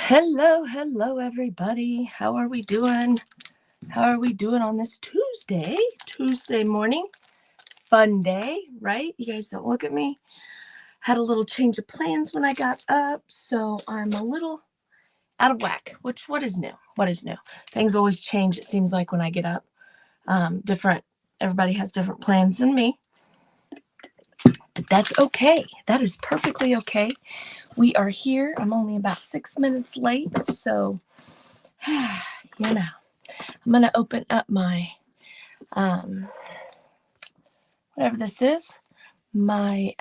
Hello, everybody. How are we doing? How are we doing on this Tuesday morning? Fun day, right? You guys don't look at me. Had a little change of plans when I got up, so I'm a little out of whack. What is new? What is new? Things always change, it seems like, when I get up. Different. Everybody has different plans than me, but that's okay. That is perfectly okay. We are here. I'm only about 6 minutes late, so you know. I'm going to open up my, whatever this is, my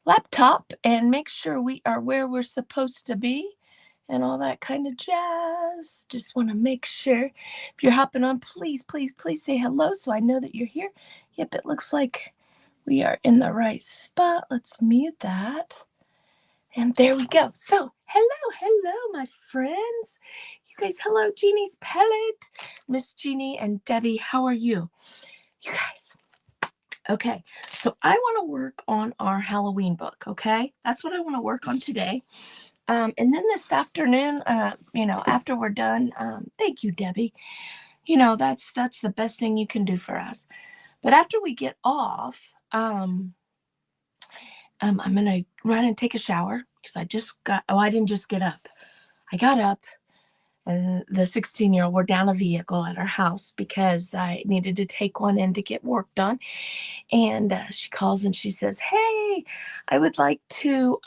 laptop and make sure we are where we're supposed to be and all that kind of jazz. Just want to make sure. If you're hopping on, please say hello so I know that you're here. Yep, it looks like we are in the right spot. Let's mute that. And there we go. So, hello, my friends. You guys, hello, Jeannie's Pellet. Miss Jeannie and Debbie, how are you? You guys. Okay, so I want to work on our Halloween book, okay? That's what I want to work on today. And then this afternoon, after we're done, thank you, Debbie. That's the best thing you can do for us. But after we get off, I'm going to run and take a shower because I didn't just get up. I got up and the 16-year-old, we're down a vehicle at our house because I needed to take one in to get work done. And she calls and she says, hey, I would like to,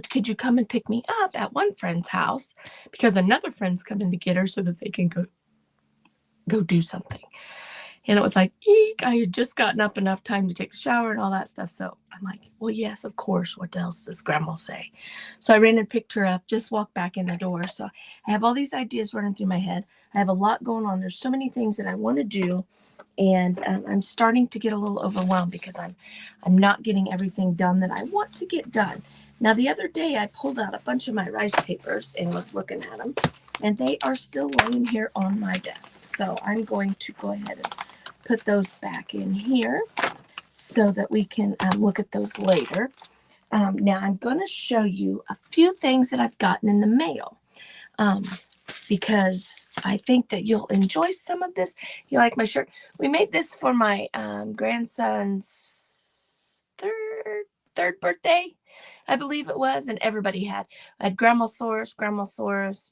could you come and pick me up at one friend's house because another friend's coming to get her so that they can go do something. And it was like, eek, I had just gotten up enough time to take a shower and all that stuff. So I'm like, well, yes, of course. What else does Grandma say? So I ran and picked her up, just walked back in the door. So I have all these ideas running through my head. I have a lot going on. There's so many things that I want to do. And I'm starting to get a little overwhelmed because I'm not getting everything done that I want to get done. Now, the other day, I pulled out a bunch of my rice papers and was looking at them. And they are still laying here on my desk. So I'm going to go ahead and put those back in here so that we can look at those later. Now I'm going to show you a few things that I've gotten in the mail because I think that you'll enjoy some of this. You like my shirt? We made this for my grandson's third birthday, I believe it was, and everybody had. I had Grandmasaurus,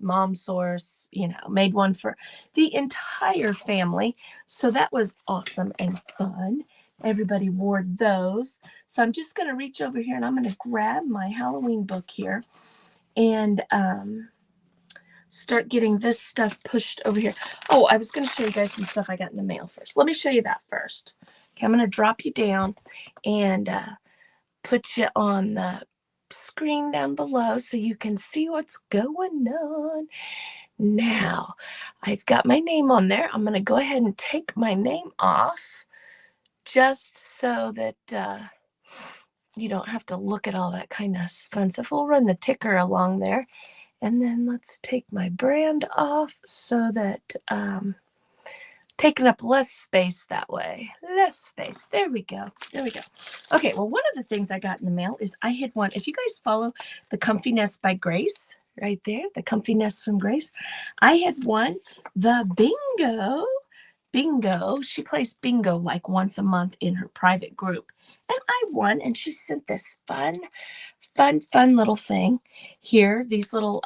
Momsaurus, made one for the entire family. So that was awesome and fun. Everybody wore those. So I'm just going to reach over here and I'm going to grab my Halloween book here and start getting this stuff pushed over here. Oh, I was going to show you guys some stuff I got in the mail first. Let me show you that first. Okay, I'm going to drop you down and put you on the screen down below so you can see what's going on. Now, I've got my name on there. I'm going to go ahead and take my name off just so that you don't have to look at all that kind of fun stuff. We'll run the ticker along there. And then let's take my brand off so that taking up less space that way. Less space. There we go. Okay, well, one of the things I got in the mail is I had one. If you guys follow the Comfy Nest by Grace, right there, the Comfy Nest from Grace, I had won the bingo. She plays bingo like once a month in her private group. And I won, and she sent this fun little thing here. These little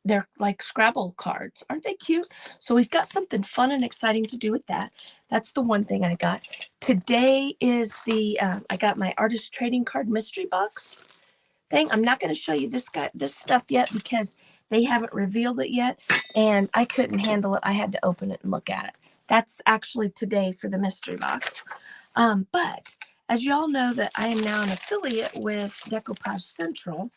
they're like Scrabble cards. Aren't they cute? So we've got something fun and exciting to do with that. That's the one thing I got. Today is I got my artist trading card mystery box thing. I'm not going to show you this stuff yet because they haven't revealed it yet. And I couldn't handle it. I had to open it and look at it. That's actually today for the mystery box. But as you all know that I am now an affiliate with Decoupage Central.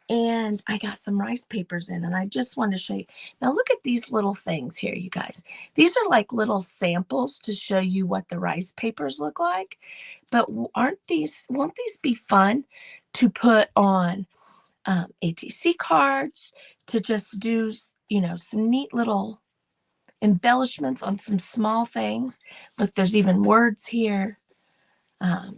And I got some rice papers in, and I just wanted to show you. Now, look at these little things here, you guys. These are like little samples to show you what the rice papers look like. But won't these be fun to put on ATC cards, to just do, some neat little embellishments on some small things. Look, there's even words here.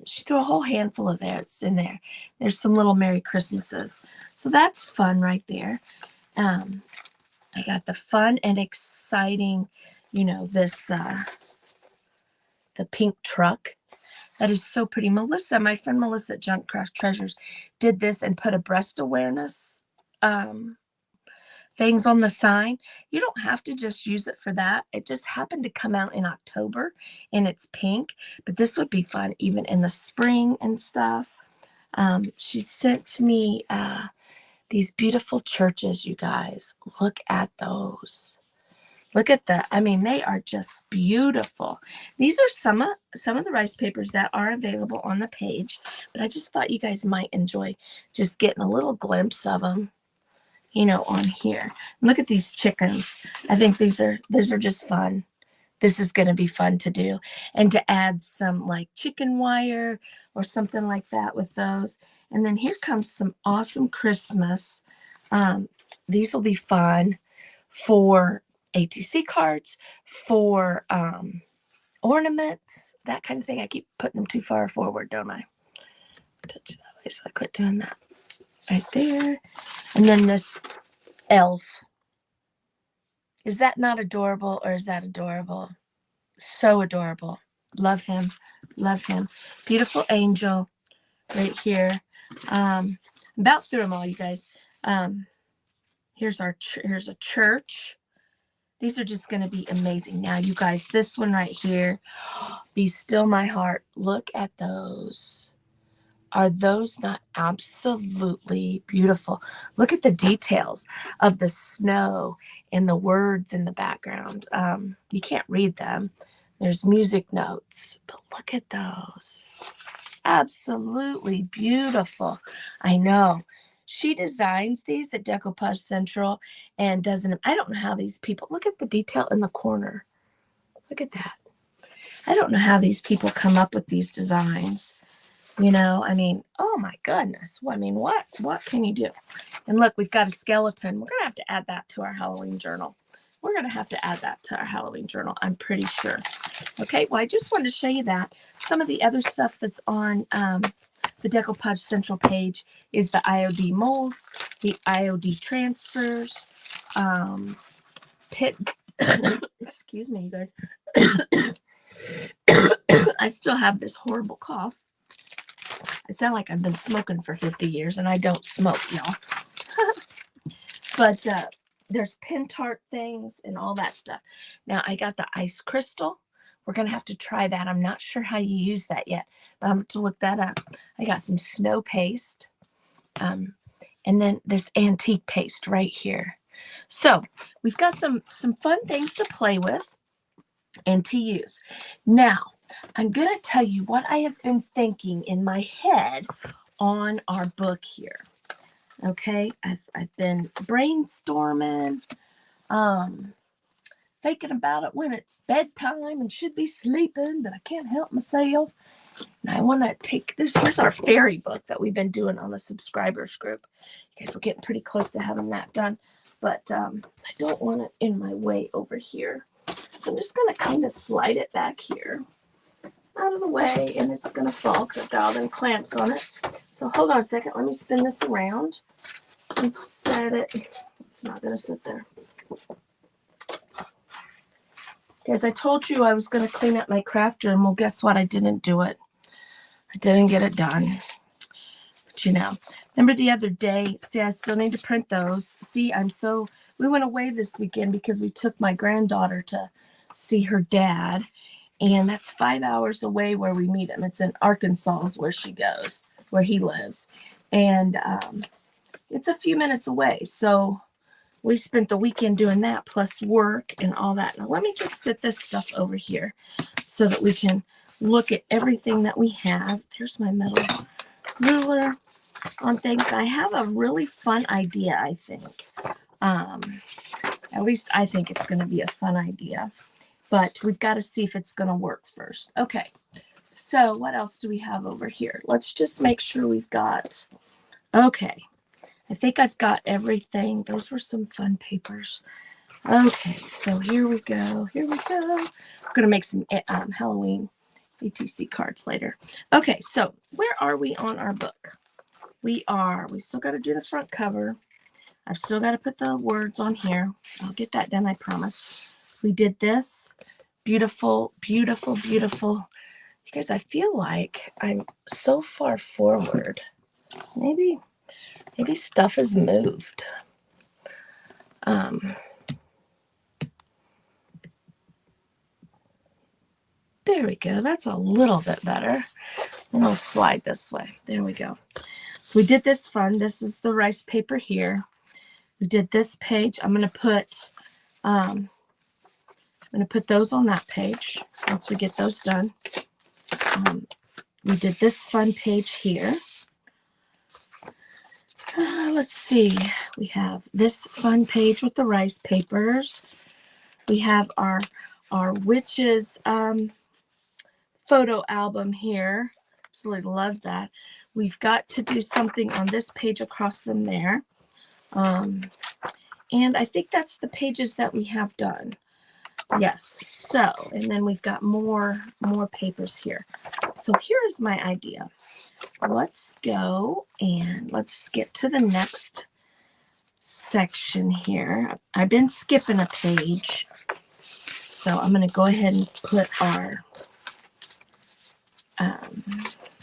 She threw a whole handful of theirs in there. There's some little Merry Christmases. So that's fun right there. I got the fun and exciting, this, the pink truck. That is so pretty. Melissa, my friend Melissa at Junkcraft Treasures, did this and put a breast awareness things on the sign. You don't have to just use it for that. It just happened to come out in October and it's pink, but this would be fun even in the spring and stuff. She sent me these beautiful churches, you guys. Look at those. Look at that. I mean, they are just beautiful. These are some of the rice papers that are available on the page, but I just thought you guys might enjoy just getting a little glimpse of them, on here. Look at these chickens. I think these are just fun. This is going to be fun to do, and to add some like chicken wire or something like that with those. And then here comes some awesome Christmas. These will be fun for ATC cards, for ornaments, that kind of thing. I keep putting them too far forward, don't I? Touch that way, so I quit doing that. Right there. And then this elf. Is that not adorable, or is that adorable? So adorable. Love him. Love him. Beautiful angel right here. About through them all, you guys. Here's a church. These are just going to be amazing. Now, you guys, this one right here, Be Still My Heart. Look at those. Are those not absolutely beautiful? Look at the details of the snow and the words in the background. You can't read them. There's music notes, but look at those. Absolutely beautiful. I know. She designs these at Decoupage Central and does them. I don't know how these people, look at the detail in the corner. Look at that. I don't know how these people come up with these designs. I mean, oh my goodness. I mean, what can you do? And look, we've got a skeleton. We're going to have to add that to our Halloween journal. I'm pretty sure. Okay, well, I just wanted to show you that. Some of the other stuff that's on the Decoupage Central page is the IOD molds, the IOD transfers, excuse me, you guys. I still have this horrible cough. I sound like I've been smoking for 50 years, and I don't smoke, y'all. But there's pin tart things and all that stuff. Now, I got the ice crystal. We're going to have to try that. I'm not sure how you use that yet, but I'm going to look that up. I got some snow paste, and then this antique paste right here. So we've got some fun things to play with and to use. Now, I'm going to tell you what I have been thinking in my head on our book here. Okay, I've been brainstorming, thinking about it when it's bedtime and should be sleeping, but I can't help myself. And I want to take this. Here's our fairy book that we've been doing on the subscribers group. You guys, we're getting pretty close to having that done, but I don't want it in my way over here. So I'm just going to kind of slide it back here out of the way, and it's going to fall because I've got all them clamps on it. So hold on a second. Let me spin this around and set it. It's not going to sit there. Guys, I told you I was going to clean up my craft room. Well, guess what? I didn't do it. I didn't get it done. But remember the other day, see, I still need to print those. See, we went away this weekend because we took my granddaughter to see her dad. And that's 5 hours away where we meet him. It's in Arkansas is where she goes, where he lives. And it's a few minutes away. So we spent the weekend doing that, plus work and all that. Now, let me just sit this stuff over here so that we can look at everything that we have. There's my metal ruler on things. I have a really fun idea, I think. At least I think it's going to be a fun idea. But we've got to see if it's going to work first. Okay, so what else do we have over here? Let's just make sure we've got, okay, I think I've got everything. Those were some fun papers. Okay, so here we go. We're going to make some Halloween ATC cards later. Okay, so where are we on our book? We still got to do the front cover. I've still got to put the words on here. I'll get that done, I promise. We did this. Beautiful, beautiful, beautiful. You guys, I feel like I'm so far forward. Maybe stuff has moved. There we go. That's a little bit better. And I'll slide this way. There we go. So we did this fun. This is the rice paper here. We did this page. I'm going to put those on that page once we get those done. We did this fun page here. Let's see. We have this fun page with the rice papers. We have our witches photo album here. Absolutely love that. We've got to do something on this page across from there. And I think that's the pages that we have done. Yes. So, and then we've got more papers here. So here is my idea. Let's go and let's skip to the next section here. I've been skipping a page. So I'm going to go ahead and put our,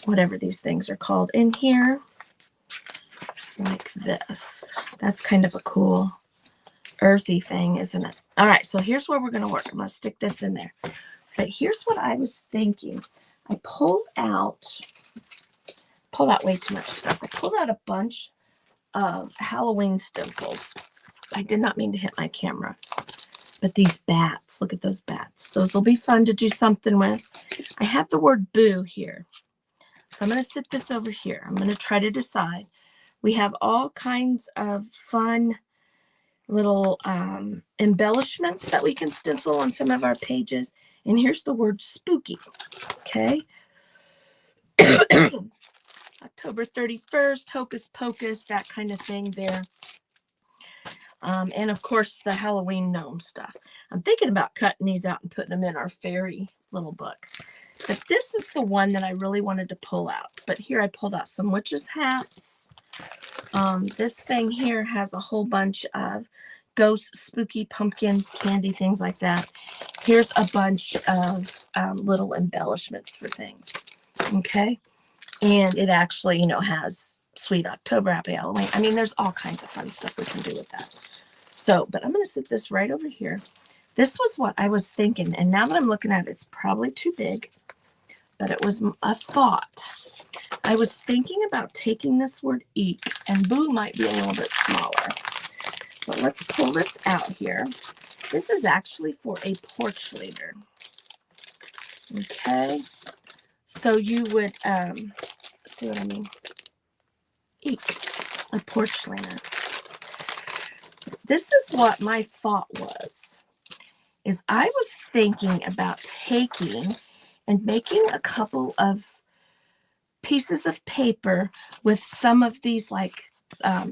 whatever these things are called in here, like this. That's kind of a cool earthy thing, isn't it? All right, so here's where we're going to work. I'm going to stick this in there. But here's what I was thinking. I pulled out way too much stuff. I pulled out a bunch of Halloween stencils. I did not mean to hit my camera. But these bats, look at those bats. Those will be fun to do something with. I have the word boo here. So I'm going to sit this over here. I'm going to try to decide. We have all kinds of fun little embellishments that we can stencil on some of our pages. And here's the word spooky. Okay. October 31st, Hocus Pocus, that kind of thing there. And of course, the Halloween gnome stuff. I'm thinking about cutting these out and putting them in our fairy little book. But this is the one that I really wanted to pull out. But here I pulled out some witches' hats. This thing here has a whole bunch of ghosts, spooky pumpkins, candy, things like that. Here's a bunch of little embellishments for things. Okay. And it actually, has Sweet October, Happy Halloween. I mean, there's all kinds of fun stuff we can do with that. So, but I'm going to sit this right over here. This was what I was thinking. And now that I'm looking at it, it's probably too big. But it was a thought. I was thinking about taking this word eek. And boo might be a little bit smaller. But let's pull this out here. This is actually for a porch leader. Okay. So you would, see what I mean? Eek, a porch leader. This is what my thought was, is I was thinking about taking and making a couple of pieces of paper with some of these, like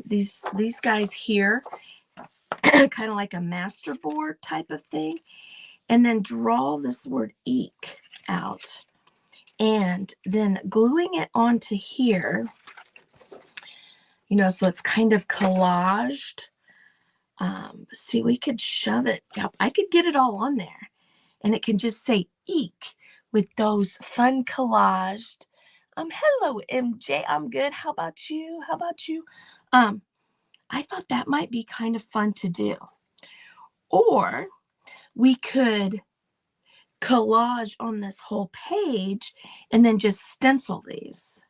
these guys here, kind of like a masterboard type of thing, and then draw this word eek out. And then gluing it onto here, so it's kind of collaged. See, we could shove it. Yep, I could get it all on there. And it can just say eek with those fun collaged. Hello, MJ. I'm good. How about you? I thought that might be kind of fun to do. Or we could collage on this whole page and then just stencil these.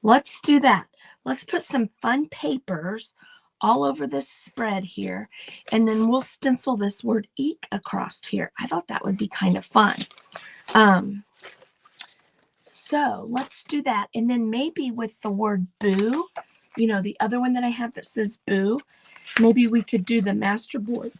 Let's do that. Let's put some fun papers all over this spread here, and then we'll stencil this word eek across here. I thought that would be kind of fun. So let's do that. And then maybe with the word boo, the other one that I have that says boo, maybe we could do the masterboard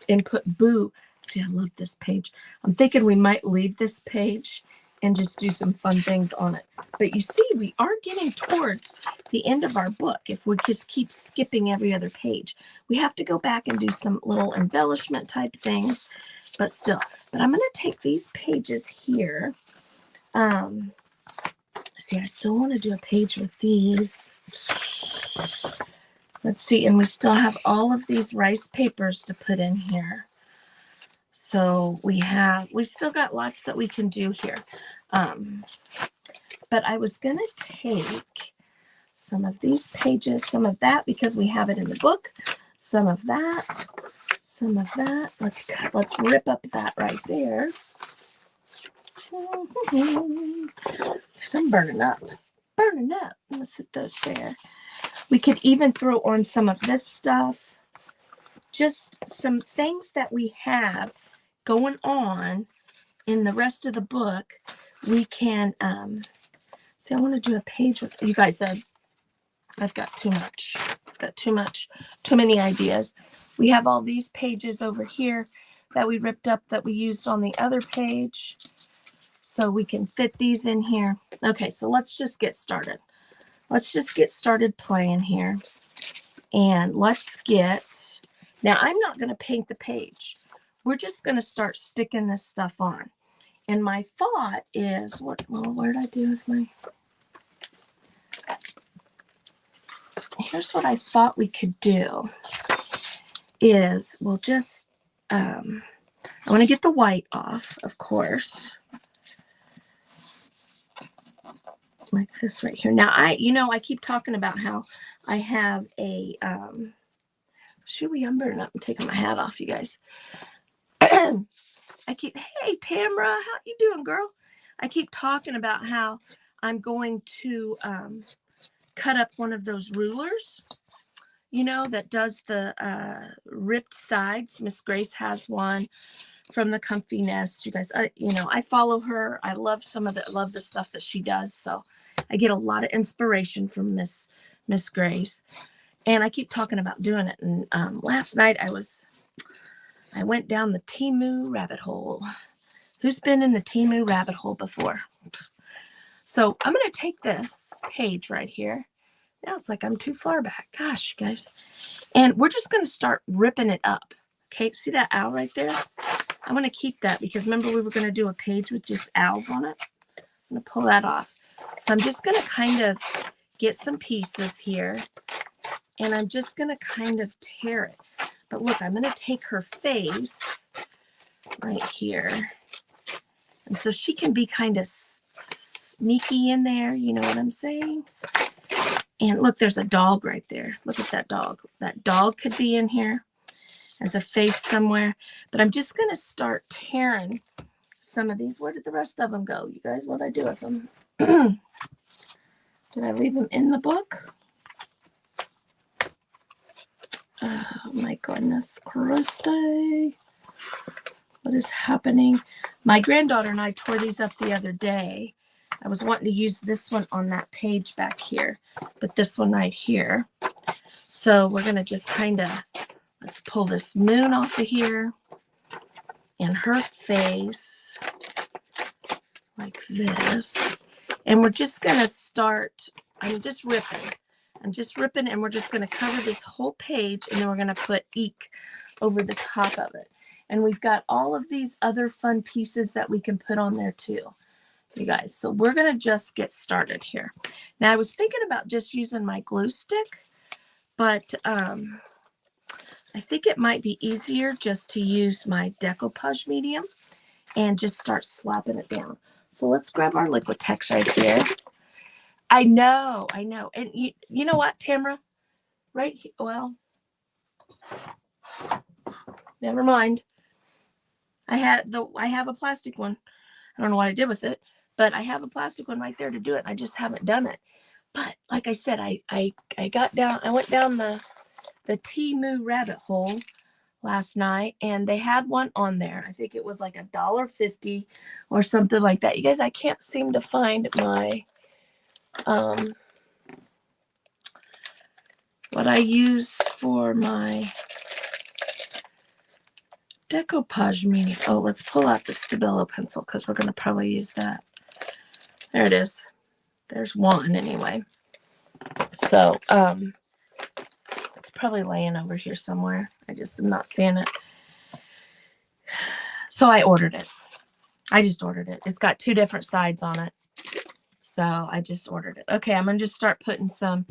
and put boo. See, I love this page. I'm thinking we might leave this page and just do some fun things on it. But you see, we are getting towards the end of our book. If we just keep skipping every other page, we have to go back and do some little embellishment type things. but still. But I'm going to take these pages here. See, I still want to do a page with these. Let's see, and we still have all of these rice papers to put in here. So we still got lots that we can do here. But I was going to take some of these pages, some of that, because we have it in the book, some of that, some of that. Let's rip up that right there. Because I'm burning up. I'm going to sit those there. We could even throw on some of this stuff. Just some things that we have going on in the rest of the book. We can, see, I want to do a page with, you guys said, I've got too much. Too many ideas. We have all these pages over here that we ripped up that we used on the other page. So we can fit these in here. Okay, so let's just get started. Let's just get started playing here. And now I'm not going to paint the page. We're just going to start sticking this stuff on. And my thought is, what did I do with my... Here's what I thought we could do is we'll just, I want to get the white off, of course. Like this right here. Now, I keep talking about how I have a, I'm burning up and taking my hat off, you guys. Hey, Tamra, how you doing, girl? I keep talking about how I'm going to cut up one of those rulers, that does the ripped sides. Miss Grace has one from the Comfy Nest. You guys, I follow her. I love love the stuff that she does. So I get a lot of inspiration from Miss Grace. And I keep talking about doing it. And last night I went down the Temu rabbit hole. Who's been in the Temu rabbit hole before? So I'm going to take this page right here. Now it's like I'm too far back. Gosh, you guys. And we're just going to start ripping it up. Okay, see that owl right there? I'm going to keep that because remember we were going to do a page with just owls on it. I'm going to pull that off. So I'm just going to kind of get some pieces here. And I'm just going to kind of tear it. But look, I'm going to take her face right here. And so she can be kind of sneaky in there. You know what I'm saying? And look, there's a dog right there. Look at that dog. That dog could be in here as a face somewhere. But I'm just going to start tearing some of these. Where did the rest of them go? You guys, what did I do with them? Did I leave them in the book? Oh, my goodness. Christy. What is happening? My granddaughter and I tore these up the other day. I was wanting to use this one on that page back here, but this one right here. So we're going to just let's pull this moon off of here and her face like this. And we're just going to start, I'm just ripping and we're just going to cover this whole page and then we're going to put Eek over the top of it. And we've got all of these other fun pieces that we can put on there too. You guys, so we're going to just get started here. Now, I was thinking about just using my glue stick, but I think it might be easier just to use my decoupage medium and just start slapping it down. So let's grab our Liquitex right here. I know. And you know what, Tamara? Right here, well, never mind. I have a plastic one. I don't know what I did with it. But I have a plastic one right there to do it. I just haven't done it. But like I said, I went down the Temu rabbit hole last night and they had one on there. I think it was like $1.50 or something like that. You guys, I can't seem to find my what I use for my decoupage medium. Oh, let's pull out the Stabilo pencil because we're going to probably use that. There it is. There's one anyway. So, it's probably laying over here somewhere. I just am not seeing it. So I ordered it. I just ordered it. It's got 2 different sides on it. So I just ordered it. Okay, I'm going to just start putting some,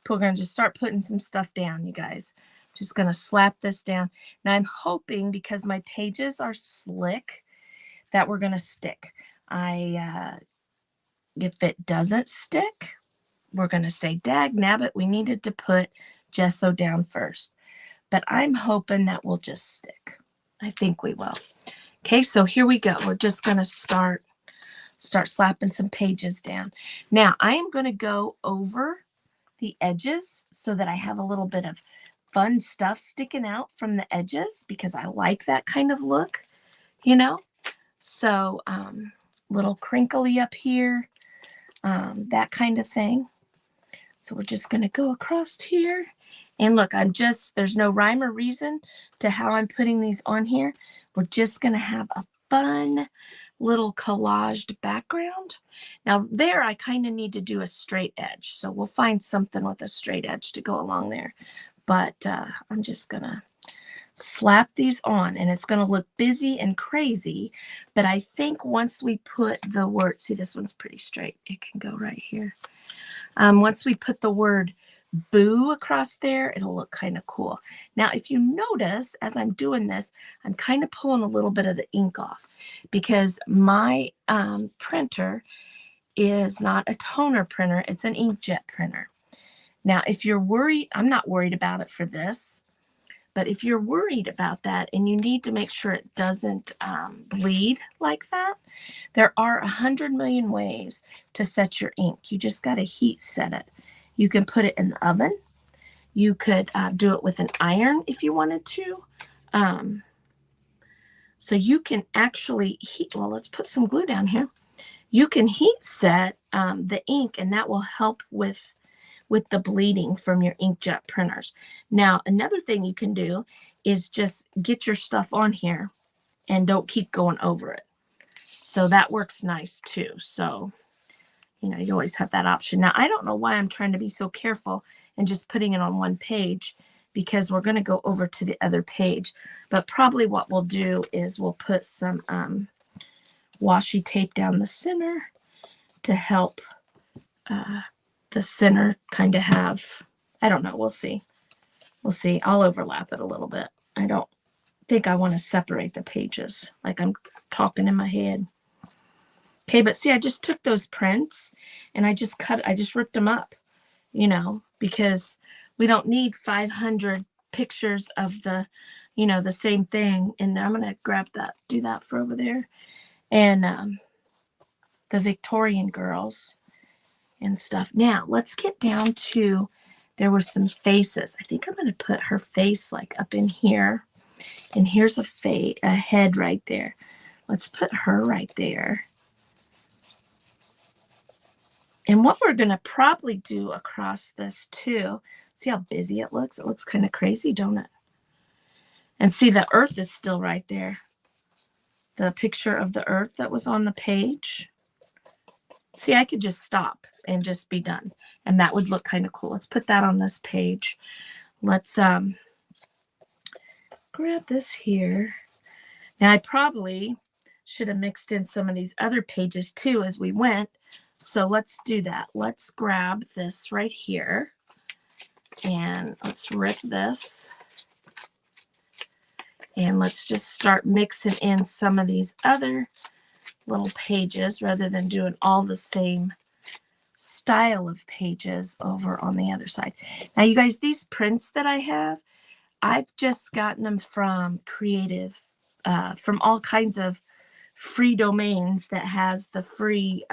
we're going to just start putting some stuff down, you guys. Just going to slap this down. Now I'm hoping, because my pages are slick, that we're going to stick. If it doesn't stick, we're going to say, dag nabbit, we needed to put gesso down first. But I'm hoping that will just stick. I think we will. Okay, so here we go. We're just going to start slapping some pages down. Now, I am going to go over the edges so that I have a little bit of fun stuff sticking out from the edges, because I like that kind of look, you know? So, little crinkly up here, that kind of thing. So we're just going to go across here. And look, there's no rhyme or reason to how I'm putting these on here. We're just going to have a fun little collaged background. Now there, I kind of need to do a straight edge. So we'll find something with a straight edge to go along there. But I'm just going to slap these on, and it's going to look busy and crazy. But I think once we put the word, see, this one's pretty straight. It can go right here. Once we put the word boo across there, it'll look kind of cool. Now, if you notice, as I'm doing this, I'm kind of pulling a little bit of the ink off, because my printer is not a toner printer. It's an inkjet printer. Now, if you're worried, I'm not worried about it for this, but if you're worried about that and you need to make sure it doesn't bleed like that, there are 100 million ways to set your ink. You just got to heat set it. You can put it in the oven. You could do it with an iron if you wanted to. So you can actually heat, well, let's put some glue down here. You can heat set the ink, and that will help with the bleeding from your inkjet printers. Now, another thing you can do is just get your stuff on here and don't keep going over it. So that works nice too. So, you always have that option. Now, I don't know why I'm trying to be so careful and just putting it on one page, because we're going to go over to the other page. But probably what we'll do is we'll put some washi tape down the center to help the center kind of have, I don't know, we'll see. We'll see. I'll overlap it a little bit. I don't think I want to separate the pages like I'm talking in my head. Okay, but see, I just took those prints and I just ripped them up, because we don't need 500 pictures of the, the same thing in there. I'm going to do that for over there. And the Victorian girls and stuff. Now, let's get down to, there were some faces. I think I'm going to put her face like up in here. And here's a head right there. Let's put her right there. And what we're going to probably do across this too, see how busy it looks? It looks kind of crazy, don't it? And see, the earth is still right there. The picture of the earth that was on the page. See, I could just stop and just be done. And that would look kind of cool. Let's put that on this page. Let's grab this here. Now, I probably should have mixed in some of these other pages too as we went. So let's do that. Let's grab this right here. And let's rip this. And let's just start mixing in some of these other little pages rather than doing all the same style of pages over on the other side. Now, you guys, these prints that I have, I've just gotten them from Creative, from all kinds of free domains that has the free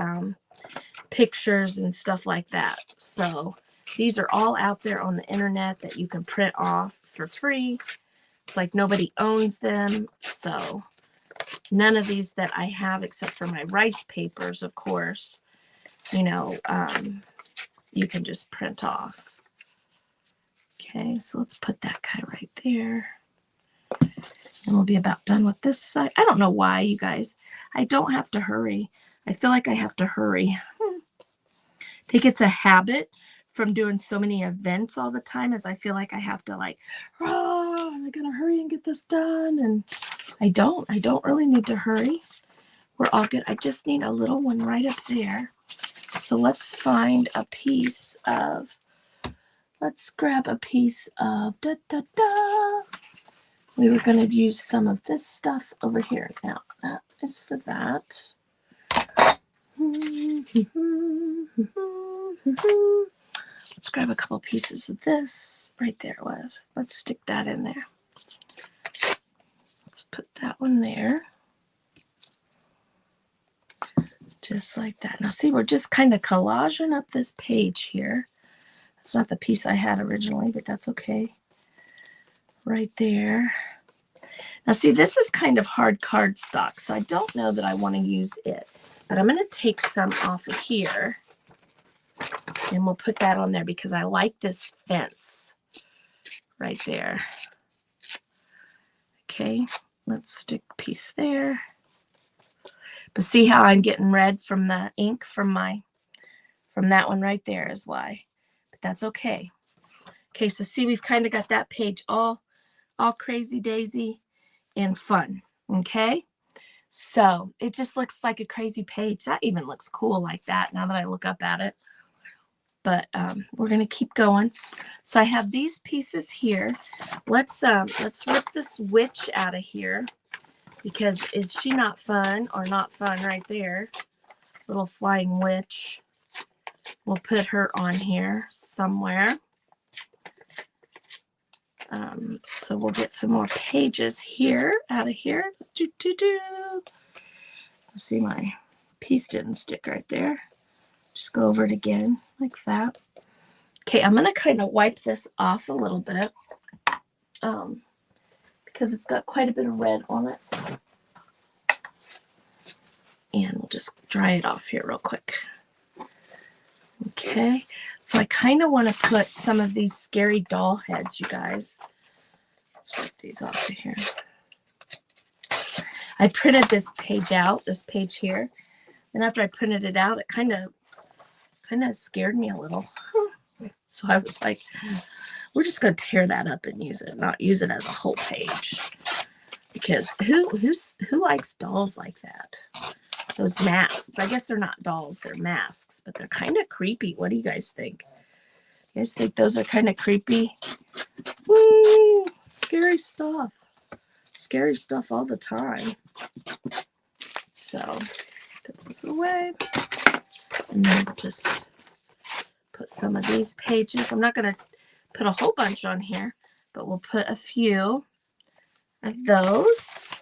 pictures and stuff like that. So these are all out there on the internet that you can print off for free. It's like nobody owns them. So none of these that I have, except for my rice papers, of course, you can just print off. Okay, so let's put that guy right there. And we'll be about done with this side. I don't know why, you guys. I don't have to hurry. I feel like I have to hurry. I think it's a habit from doing so many events all the time, as I feel like I have to I gotta hurry and get this done. And I don't really need to hurry. We're all good. I just need a little one right up there. So let's find a piece of, let's grab a piece of, we were going to use some of this stuff over here. Now, that is for that. Let's grab a couple pieces of this. Right there it was. Let's stick that in there. Let's put that one there. Just like that. Now see, we're just kind of collaging up this page here. That's not the piece I had originally, but that's okay. Right there. Now see, this is kind of hard cardstock, so I don't know that I want to use it. But I'm going to take some off of here. And we'll put that on there because I like this fence right there. Okay, let's stick a piece there. But see how I'm getting red from the ink from that one right there is why. But that's okay. Okay, so see, we've kind of got that page all crazy daisy and fun. Okay, so it just looks like a crazy page. That even looks cool like that now that I look up at it. But we're going to keep going. So I have these pieces here. Let's rip this witch out of here, because is she not fun or not fun right there? Little flying witch. We'll put her on here somewhere. So we'll get some more pages here out of here. See, my piece didn't stick right there. Just go over it again like that. Okay, I'm going to kind of wipe this off a little bit because it's got quite a bit of red on it. And we'll just dry it off here real quick. Okay, so I kind of want to put some of these scary doll heads, you guys. Let's wipe these off of here. I printed this page out, this page here. And after I printed it out, it kind of scared me a little. So I was like, we're just going to tear that up and use it, not use it as a whole page. Because who likes dolls like that? Those masks. I guess they're not dolls, they're masks, but they're kind of creepy. What do you guys think? You guys think those are kind of creepy? Woo, scary stuff. Scary stuff all the time. So, put those away. And then just put some of these pages. I'm not going to put a whole bunch on here, but we'll put a few of those.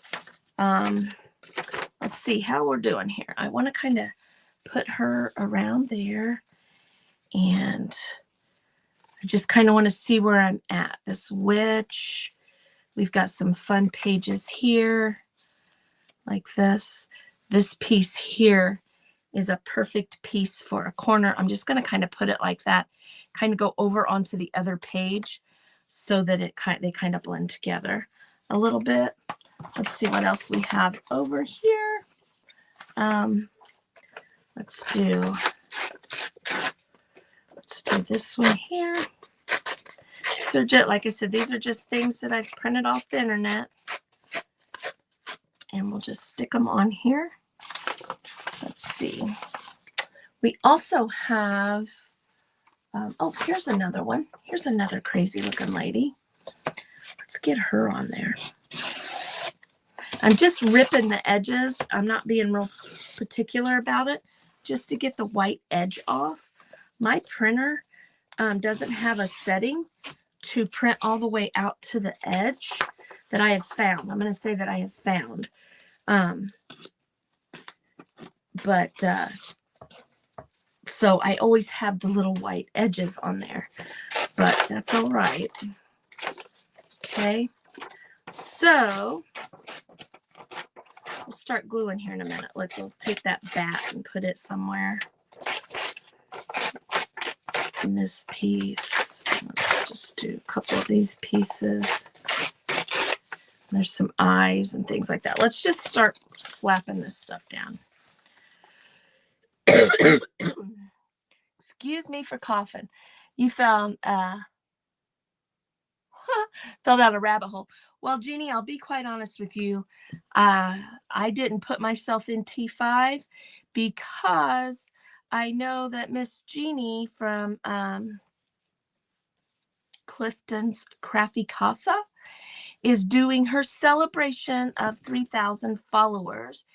Let's see how we're doing here. I want to kind of put her around there, and I just kind of want to see where I'm at. This witch. We've got some fun pages here like this. This piece here is a perfect piece for a corner. I'm just going to kind of put it like that, kind of go over onto the other page so that they kind of blend together a little bit. Let's see what else we have over here. Let's do this one here. So just like I said, these are just things that I've printed off the internet, and we'll just stick them on here. Let's see. We also have, oh, here's another one. Here's another crazy looking lady. Let's get her on there. I'm just ripping the edges. I'm not being real particular about it, just to get the white edge off. My printer doesn't have a setting to print all the way out to the edge that I have found. I'm going to say that I have found. So I always have the little white edges on there, but that's all right. Okay, so we'll start gluing here in a minute. Like, we'll take that back and put it somewhere in this piece. Let's just do a couple of these pieces. There's some eyes and things like that. Let's just start slapping this stuff down. Excuse me for coughing. You found Fell down a rabbit hole. Well, Jeannie, I'll be quite honest with you. I didn't put myself in T5 because I know that Miss Jeannie from Clifton's Crafty Casa is doing her celebration of 3,000 followers.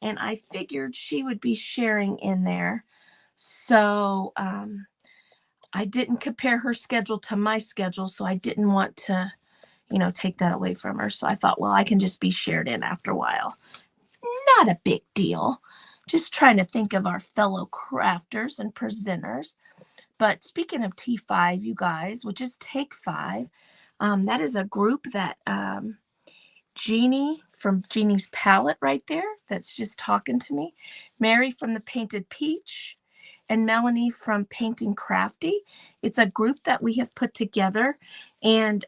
And I figured she would be sharing in there. So I didn't compare her schedule to my schedule. So I didn't want to, take that away from her. So I thought, well, I can just be shared in after a while. Not a big deal. Just trying to think of our fellow crafters and presenters. But speaking of T5, you guys, which is Take 5, that is a group that Jeannie from Jeannie's Palette right there, that's just talking to me, Mary from the Painted Peach, and Melanie from Painting Crafty. It's a group that we have put together, and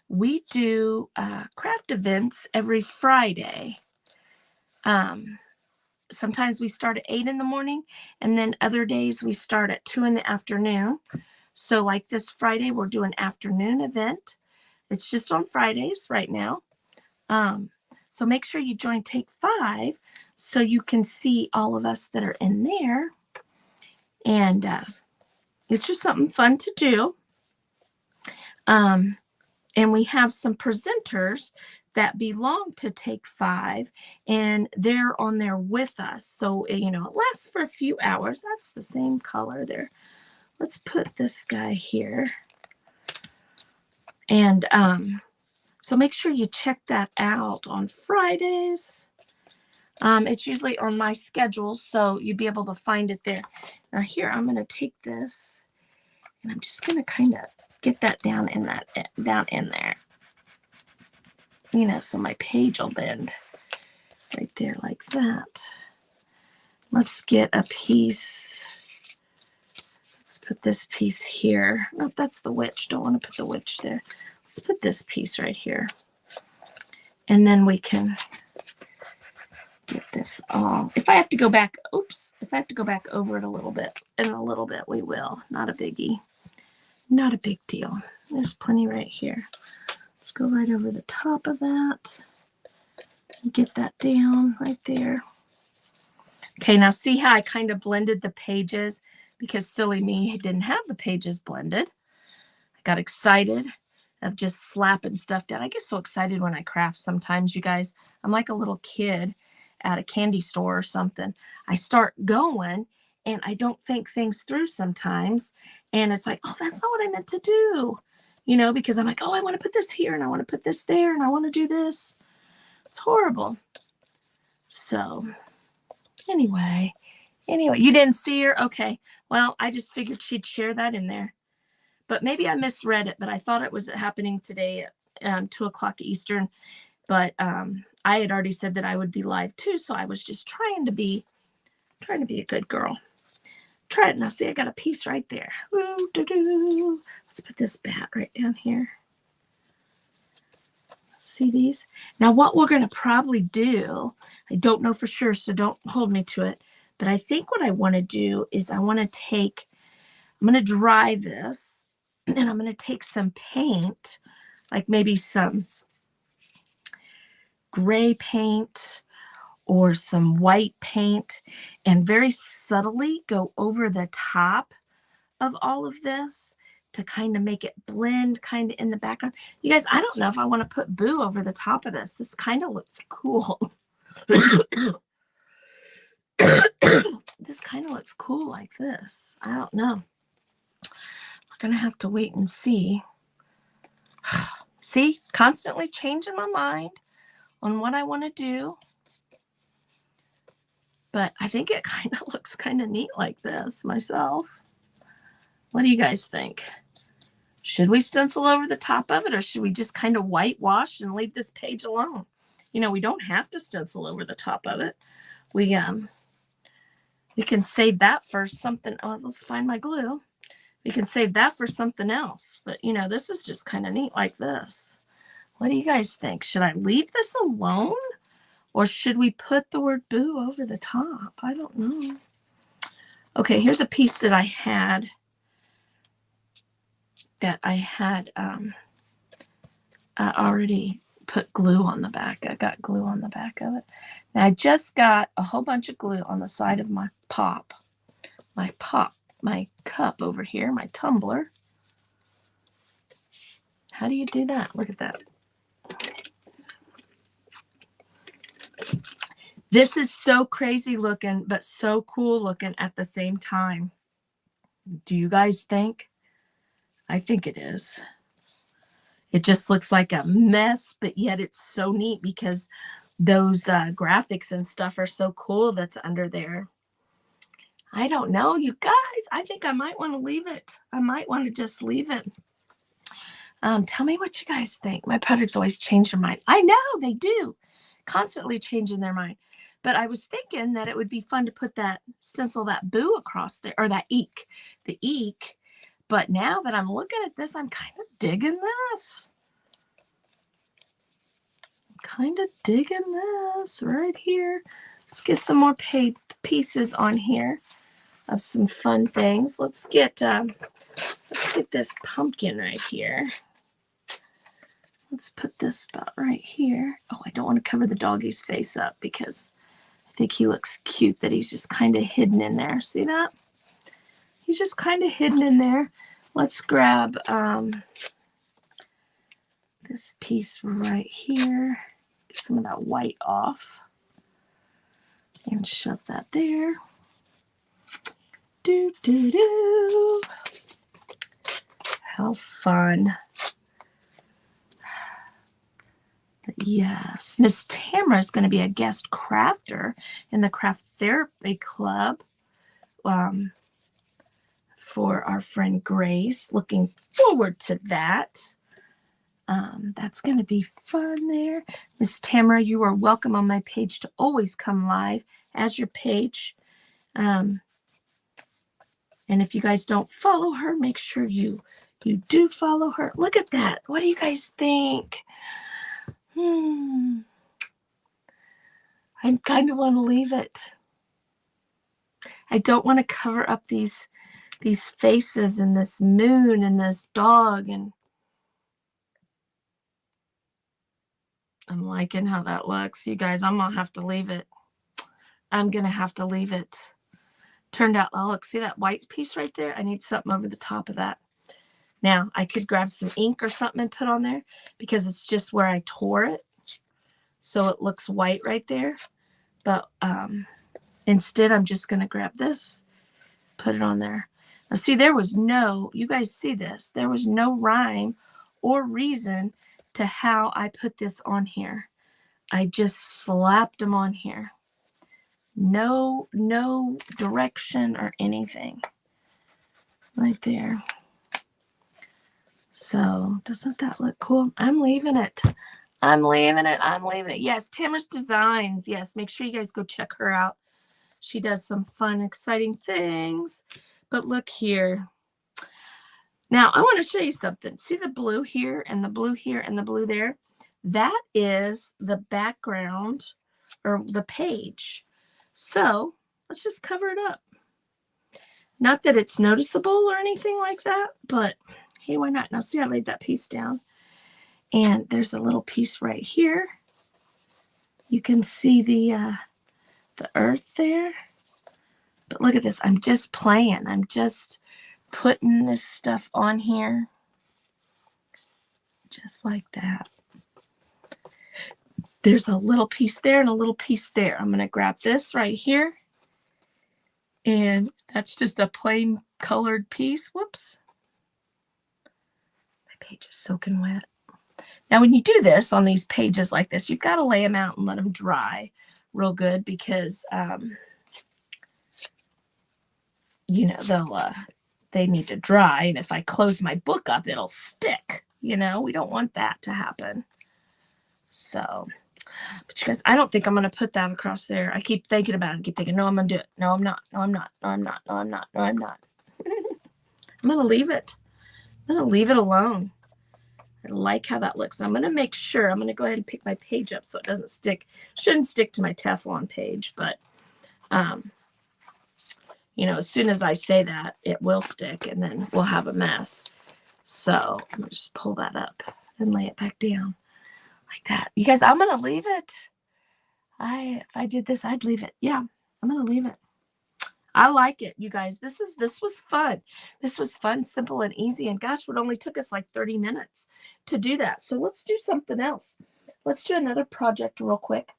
we do craft events every Friday. Sometimes we start at 8 in the morning, and then other days we start at 2 in the afternoon. So like this Friday, we're doing an afternoon event. It's just on Fridays right now. So make sure you join Take 5 so you can see all of us that are in there. And it's just something fun to do. And we have some presenters that belong to Take 5, and they're on there with us. So, it lasts for a few hours. That's the same color there. Let's put this guy here. And so make sure you check that out on Fridays. It's usually on my schedule, so you'd be able to find it there. Now here, I'm going to take this, and I'm just going to kind of get that down in there. So my page will bend right there like that. Let's get a piece. Let's put this piece here. Nope, that's the witch. Don't want to put the witch there. Let's put this piece right here. And then we can get this all. If I have to go back over it a little bit, we will. Not a biggie. Not a big deal. There's plenty right here. Let's go right over the top of that. Get that down right there. Okay, now see how I kind of blended the pages because silly me didn't have the pages blended. I got excited of just slapping stuff down. I get so excited when I craft sometimes, you guys. I'm like a little kid at a candy store or something. I start going and I don't think things through sometimes. And it's like, oh, that's not what I meant to do. Because I'm like, oh, I want to put this here and I want to put this there and I want to do this. It's horrible. So anyway, you didn't see her? Okay. Well, I just figured she'd share that in there. But maybe I misread it, but I thought it was happening today at 2 o'clock Eastern. But I had already said that I would be live too. So I was just trying to be a good girl. Try it now. See, I got a piece right there. Let's put this bat right down here. See these? Now, what we're going to probably do, I don't know for sure, so don't hold me to it. But I think what I want to do is I'm going to dry this, and I'm going to take some paint, like maybe some gray paint or some white paint, and very subtly go over the top of all of this to kind of make it blend kind of in the background. You guys, I don't know if I want to put Boo over the top of this. This kind of looks cool. This kind of looks cool like this. I don't know. We're going to have to wait and see. See, constantly changing my mind on what I want to do. But I think it kind of looks kind of neat like this myself. What do you guys think? Should we stencil over the top of it, or should we just kind of whitewash and leave this page alone? We don't have to stencil over the top of it. We can save that for something. Oh, let's find my glue. We can save that for something else. But, this is just kind of neat like this. What do you guys think? Should I leave this alone? Or should we put the word Boo over the top? I don't know. Okay, here's a piece that I had I already put glue on the back. I got glue on the back of it. Now I just got a whole bunch of glue on the side of my my cup over here, my tumbler. How do you do that? Look at that. This is so crazy looking, but so cool looking at the same time. Do you guys think? I think it is. It just looks like a mess, but yet it's so neat because those graphics and stuff are so cool that's under there. I don't know, you guys. I think I might want to leave it. I might want to just leave it. Tell me what you guys think. My products always change their mind. I know they do. Constantly changing their mind. But I was thinking that it would be fun to put that stencil, that boo across there, or that eek, the eek. But now that I'm looking at this, I'm kind of digging this. Kind of digging this right here. Let's get some more pieces on here of some fun things. Let's get this pumpkin right here. Let's put this spot right here. Oh, I don't want to cover the doggy's face up because I think he looks cute that he's just kind of hidden in there. See that? He's just kind of hidden in there. Let's grab this piece right here. Get some of that white off. And shove that there. Do, do, do. How fun. But yes, Miss Tamara is going to be a guest crafter in the Craft Therapy Club for our friend Grace. Looking forward to that. That's going to be fun there. Miss Tamara, you are welcome on my page to always come live as your page. And if you guys don't follow her, make sure you do follow her. Look at that. What do you guys think? I kind of want to leave it. I don't want to cover up these faces and this moon and this dog, and I'm liking how that looks. You guys, I'm gonna have to leave it. I'm gonna have to leave it. Turned out, oh look, see that white piece right there? I need something over the top of that. Now I could grab some ink or something and put on there because it's just where I tore it. So it looks white right there. But instead, I'm just going to grab this, put it on there. Now, see, there was no, you guys see this, there was no rhyme or reason to how I put this on here. I just slapped them on here. No direction or anything. Right there. So, doesn't that look cool? I'm leaving it. I'm leaving it. I'm leaving it. Yes, Tamara's Designs. Yes, make sure you guys go check her out. She does some fun, exciting things. But look here. Now, I want to show you something. See the blue here and the blue here and the blue there? That is the background or the page. So, let's just cover it up. Not that it's noticeable or anything like that, but hey, why not? Now, see, I laid that piece down. And there's a little piece right here. You can see the earth there. But look at this. I'm just playing. I'm just putting this stuff on here. Just like that. There's a little piece there and a little piece there. I'm going to grab this right here. And that's just a plain colored piece. Whoops. My page is soaking wet. Now, when you do this on these pages like this, you've got to lay them out and let them dry real good because, you know, they need to dry. And if I close my book up, it'll stick. You know, we don't want that to happen. So, but you guys, I don't think I'm going to put that across there. I keep thinking about it. I keep thinking, no, I'm going to do it. No, I'm not. No, I'm not. No, I'm not. No, I'm not. No, I'm not. I'm going to leave it. I'm going to leave it alone. I like how that looks. I'm going to make sure. I'm going to go ahead and pick my page up so it doesn't stick. Shouldn't stick to my Teflon page, but, you know, as soon as I say that, it will stick, and then we'll have a mess. So I'm going to just pull that up and lay it back down like that. You guys, I'm going to leave it. If I did this, I'd leave it. Yeah, I'm going to leave it. I like it, you guys. This was fun. This was fun, simple, and easy. And gosh, it only took us like 30 minutes to do that. So let's do something else. Let's do another project real quick.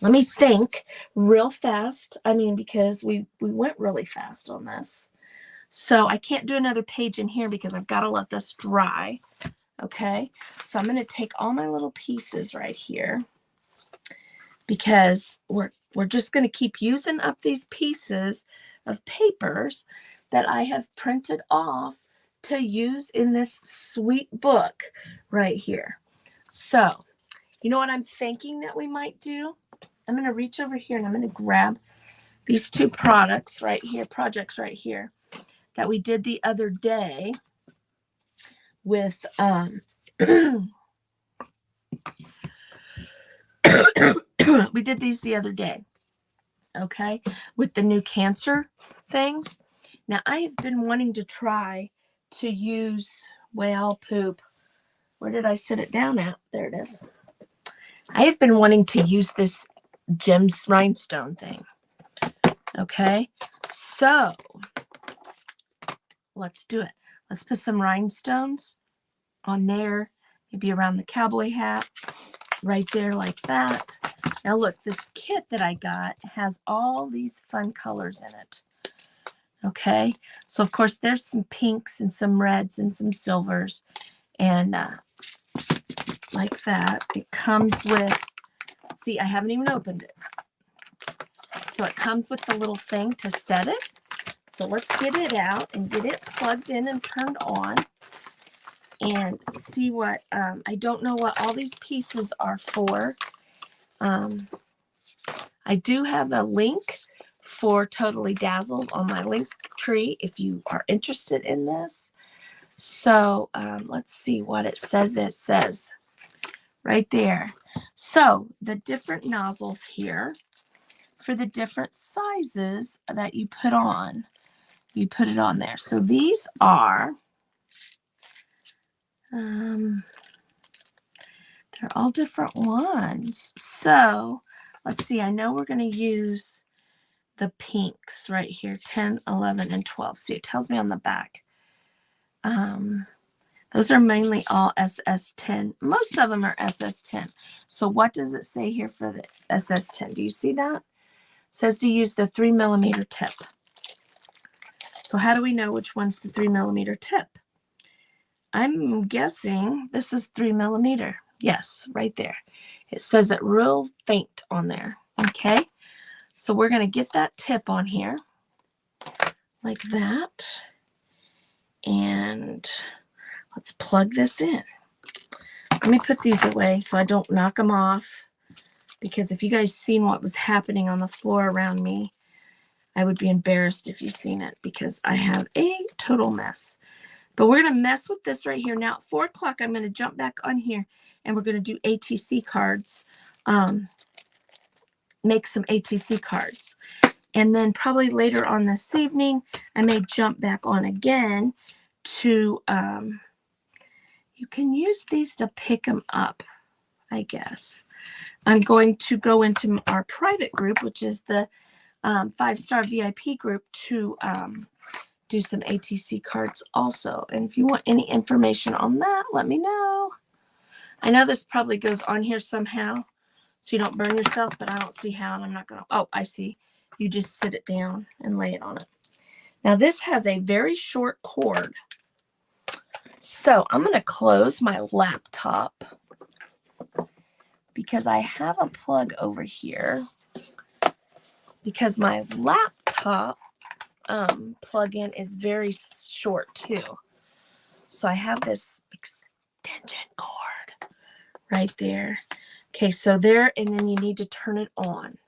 Let me think real fast. I mean, because we went really fast on this. So I can't do another page in here because I've got to let this dry. Okay. So I'm going to take all my little pieces right here because we're just going to keep using up these pieces of papers that I have printed off to use in this sweet book right here. So, you know what I'm thinking that we might do? I'm going to reach over here and I'm going to grab these two projects right here that we did the other day with we did these the other day, okay, with the new cancer things. Now, I have been wanting to try to use, well, poop. Where did I sit it down at? There it is. I have been wanting to use this gems rhinestone thing, okay? So, let's do it. Let's put some rhinestones on there, maybe around the cowboy hat, right there like that. Now look, this kit that I got has all these fun colors in it. Okay, so of course there's some pinks and some reds and some silvers, and like that. It comes with, see, I haven't even opened it. So it comes with the little thing to set it. So let's get it out and get it plugged in and turned on and see what, I don't know what all these pieces are for. I do have a link for Totally Dazzled on my link tree if you are interested in this. So let's see what it says. It says right there. So the different nozzles here for the different sizes that you put on. You put it on there. So these are, they're all different ones. So let's see. I know we're going to use the pinks right here, 10, 11, and 12. See, it tells me on the back. Those are mainly all SS10. Most of them are SS10. So what does it say here for the SS10? Do you see that? It says to use the 3mm tip. So how do we know which one's the 3mm tip? I'm guessing this is 3mm. Yes, right there. It says it real faint on there. Okay. So we're going to get that tip on here like that. And let's plug this in. Let me put these away so I don't knock them off. Because if you guys seen what was happening on the floor around me, I would be embarrassed if you've seen it because I have a total mess. But we're going to mess with this right here. Now at 4 o'clock, I'm going to jump back on here and we're going to do ATC cards. Make some ATC cards. And then probably later on this evening, I may jump back on again to, you can use these to pick them up, I guess. I'm going to go into our private group, which is the 5-star VIP group, to do some ATC cards also. And if you want any information on that, let me know. I know this probably goes on here somehow so you don't burn yourself, but I don't see how, and I'm not going to. Oh, I see. You just sit it down and lay it on it. Now, this has a very short cord. So I'm going to close my laptop because I have a plug over here because my laptop plug-in is very short too. So I have this extension cord right there. Okay, so there, and then you need to turn it on.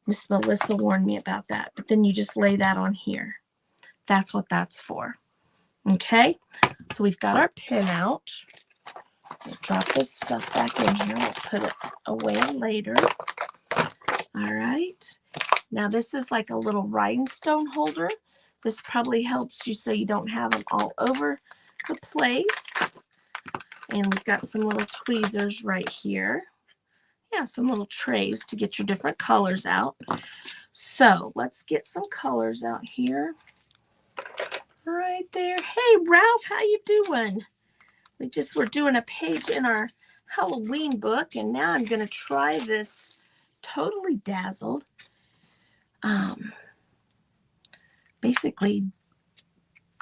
Miss Melissa warned me about that, but then you just lay that on here. That's what that's for. Okay, so we've got our pin out. We'll drop this stuff back in here. We'll put it away later. All right. Now this is like a little rhinestone holder. This probably helps you so you don't have them all over the place. And we've got some little tweezers right here. Yeah, some little trays to get your different colors out. So let's get some colors out here. Right there. Hey, Ralph, how you doing? We just were doing a page in our Halloween book, and now I'm going to try this Totally Dazzled. Basically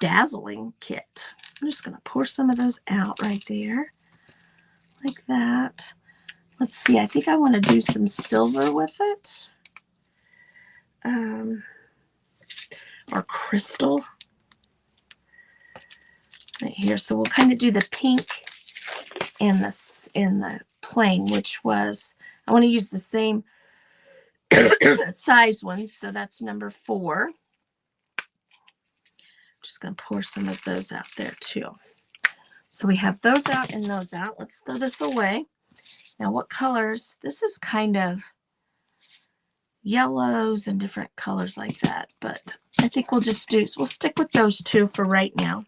dazzling kit. I'm just going to pour some of those out right there like that. Let's see, I think I want to do some silver with it, or crystal right here. So we'll kind of do the pink and the plain, which was, I want to use the same size ones, so that's number 4. Just going to pour some of those out there too. So we have those out and those out. Let's throw this away. Now, what colors? This is kind of yellows and different colors like that, but I think we'll stick with those 2 for right now.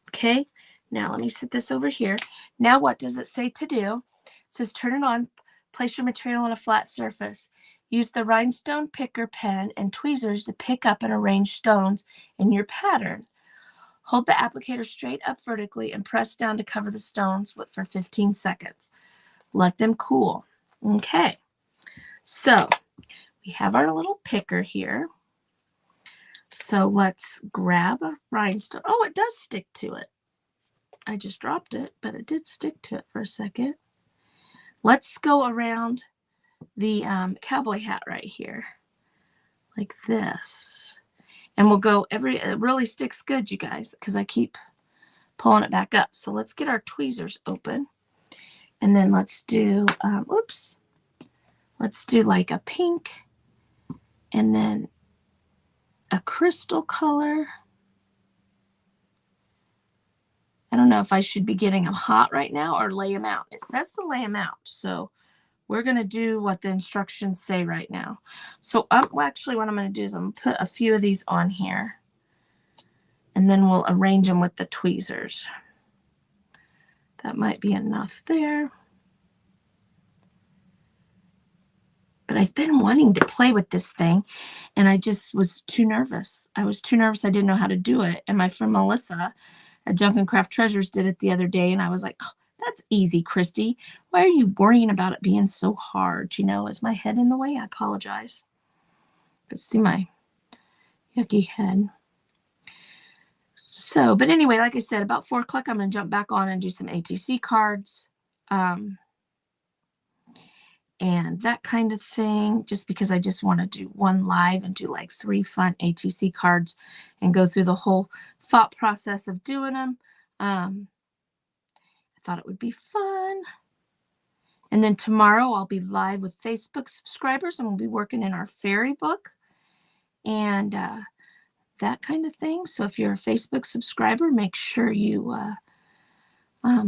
Okay, now let me set this over here. Now, what does it say to do? It says turn it on, place your material on a flat surface. Use the rhinestone picker pen and tweezers to pick up and arrange stones in your pattern. Hold the applicator straight up vertically and press down to cover the stones for 15 seconds. Let them cool. Okay, so we have our little picker here. So let's grab a rhinestone. Oh, it does stick to it. I just dropped it, but it did stick to it for a second. Let's go around the cowboy hat right here, like this. And we'll go it really sticks good, you guys, because I keep pulling it back up. So let's get our tweezers open. And then let's do, let's do like a pink and then a crystal color. I don't know if I should be getting them hot right now or lay them out. It says to lay them out. So we're going to do what the instructions say right now. So actually what I'm going to do is I'm going to put a few of these on here. And then we'll arrange them with the tweezers. That might be enough there. But I've been wanting to play with this thing, and I just was too nervous. I was too nervous. I didn't know how to do it. And my friend Melissa at Junk and Craft Treasures did it the other day, and I was like, oh, that's easy, Christy. Why are you worrying about it being so hard? You know, is my head in the way? I apologize. But see my yucky head. So, but anyway, like I said, about 4 o'clock, I'm going to jump back on and do some ATC cards. And that kind of thing, just because I just want to do one live and do like 3 fun ATC cards and go through the whole thought process of doing them. I thought it would be fun. And then tomorrow I'll be live with Facebook subscribers, and we'll be working in our fairy book and that kind of thing. So if you're a Facebook subscriber, make sure you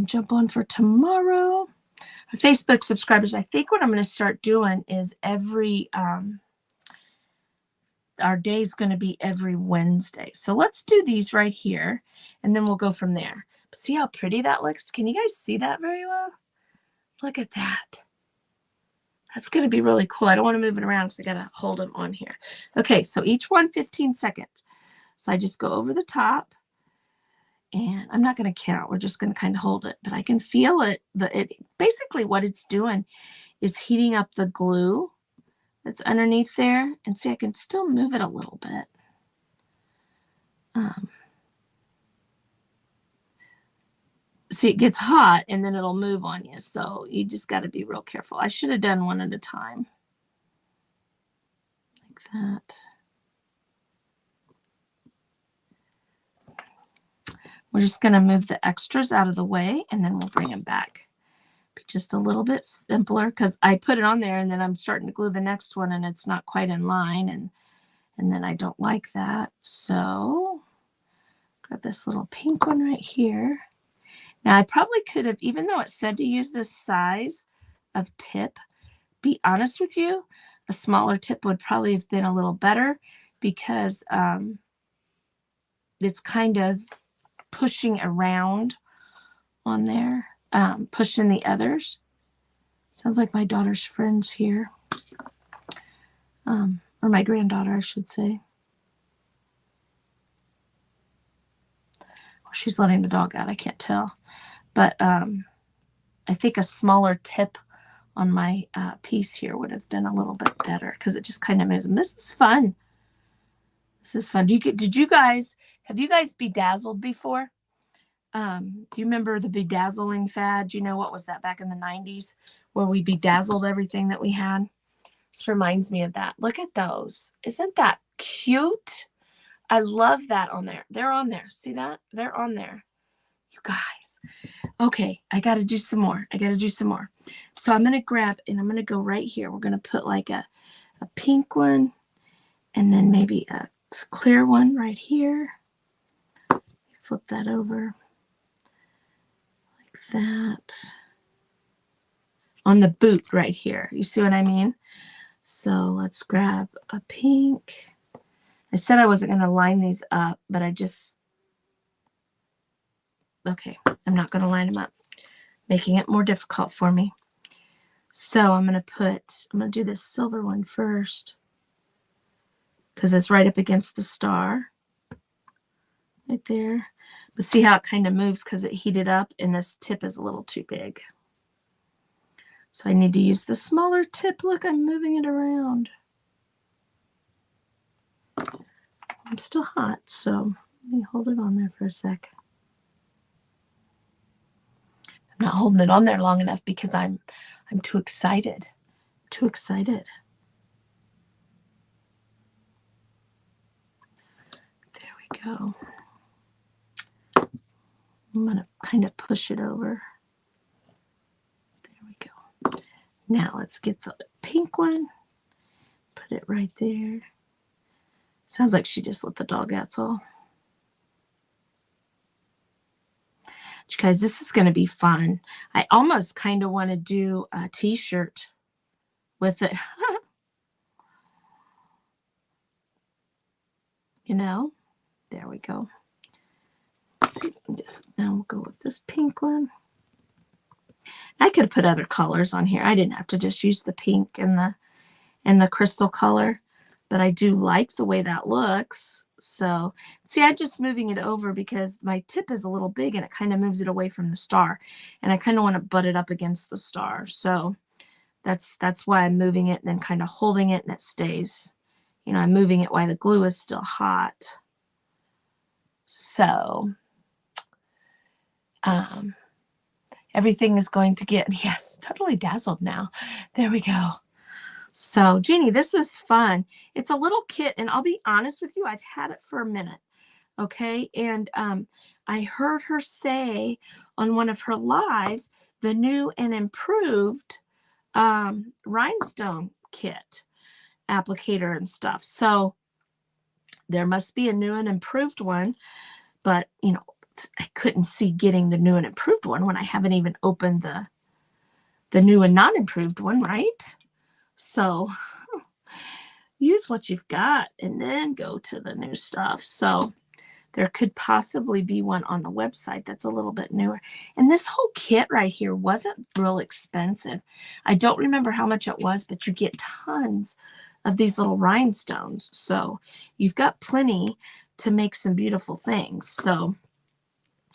jump on for tomorrow. Our Facebook subscribers, I think what I'm going to start doing is every our day is going to be every Wednesday. So let's do these right here, and then we'll go from there. See how pretty that looks? Can you guys see that very well? Look at that. That's going to be really cool. I don't want to move it around because I got to hold them on here. Okay, so each one 15 seconds. So I just go over the top. And I'm not going to count. We're just going to kind of hold it. But I can feel it. Basically what it's doing is heating up the glue that's underneath there. And see, I can still move it a little bit. See, it gets hot and then it'll move on you. So you just got to be real careful. I should have done one at a time. Like that. We're just going to move the extras out of the way, and then we'll bring them back. Be just a little bit simpler because I put it on there, and then I'm starting to glue the next one, and it's not quite in line, and then I don't like that. So grab this little pink one right here. Now, I probably could have, even though it said to use this size of tip, be honest with you, a smaller tip would probably have been a little better because it's kind of pushing around on there. pushing the others. Sounds like my daughter's friends here. Or my granddaughter, I should say. Well, she's letting the dog out. I can't tell. But I think a smaller tip on my piece here would have been a little bit better because it just kind of moves them. This is fun. This is fun. Have you guys bedazzled before? Do you remember the bedazzling fad? Do you know what was that back in the 90s where we bedazzled everything that we had? This reminds me of that. Look at those. Isn't that cute? I love that on there. They're on there. See that? They're on there. You guys. Okay, I got to do some more. So I'm going to grab, and I'm going to go right here. We're going to put like a pink one and then maybe a clear one right here. Flip that over like that. On the boot right here. You see what I mean? So let's grab a pink. I said I wasn't going to line these up, but okay, I'm not going to line them up, making it more difficult for me. So I'm going to do this silver one first because it's right up against the star right there. But see how it kind of moves because it heated up and this tip is a little too big. So I need to use the smaller tip. Look, I'm moving it around. I'm still hot, so let me hold it on there for a sec. I'm not holding it on there long enough because I'm too excited. Too excited. There we go. I'm going to kind of push it over. There we go. Now let's get the pink one. Put it right there. Sounds like she just let the dog out, so. You guys, this is going to be fun. I almost kind of want to do a t-shirt with it. You know, there we go. Let's see, now we'll go with this pink one. I could have put other colors on here. I didn't have to just use the pink and the crystal color, but I do like the way that looks. So see, I'm just moving it over because my tip is a little big and it kind of moves it away from the star, and I kind of want to butt it up against the star. So that's why I'm moving it and then kind of holding it, and it stays. You know, I'm moving it while the glue is still hot. So everything is going to get, yes, totally dazzled now. There we go. So Jeannie, this is fun. It's a little kit, and I'll be honest with you, I've had it for a minute. Okay. And I heard her say on one of her lives, the new and improved rhinestone kit applicator and stuff. So there must be a new and improved one, but you know, I couldn't see getting the new and improved one when I haven't even opened the new and non-improved one, right? So use what you've got and then go to the new stuff. So there could possibly be one on the website that's a little bit newer. And this whole kit right here wasn't real expensive. I don't remember how much it was, but you get tons of these little rhinestones. So you've got plenty to make some beautiful things. So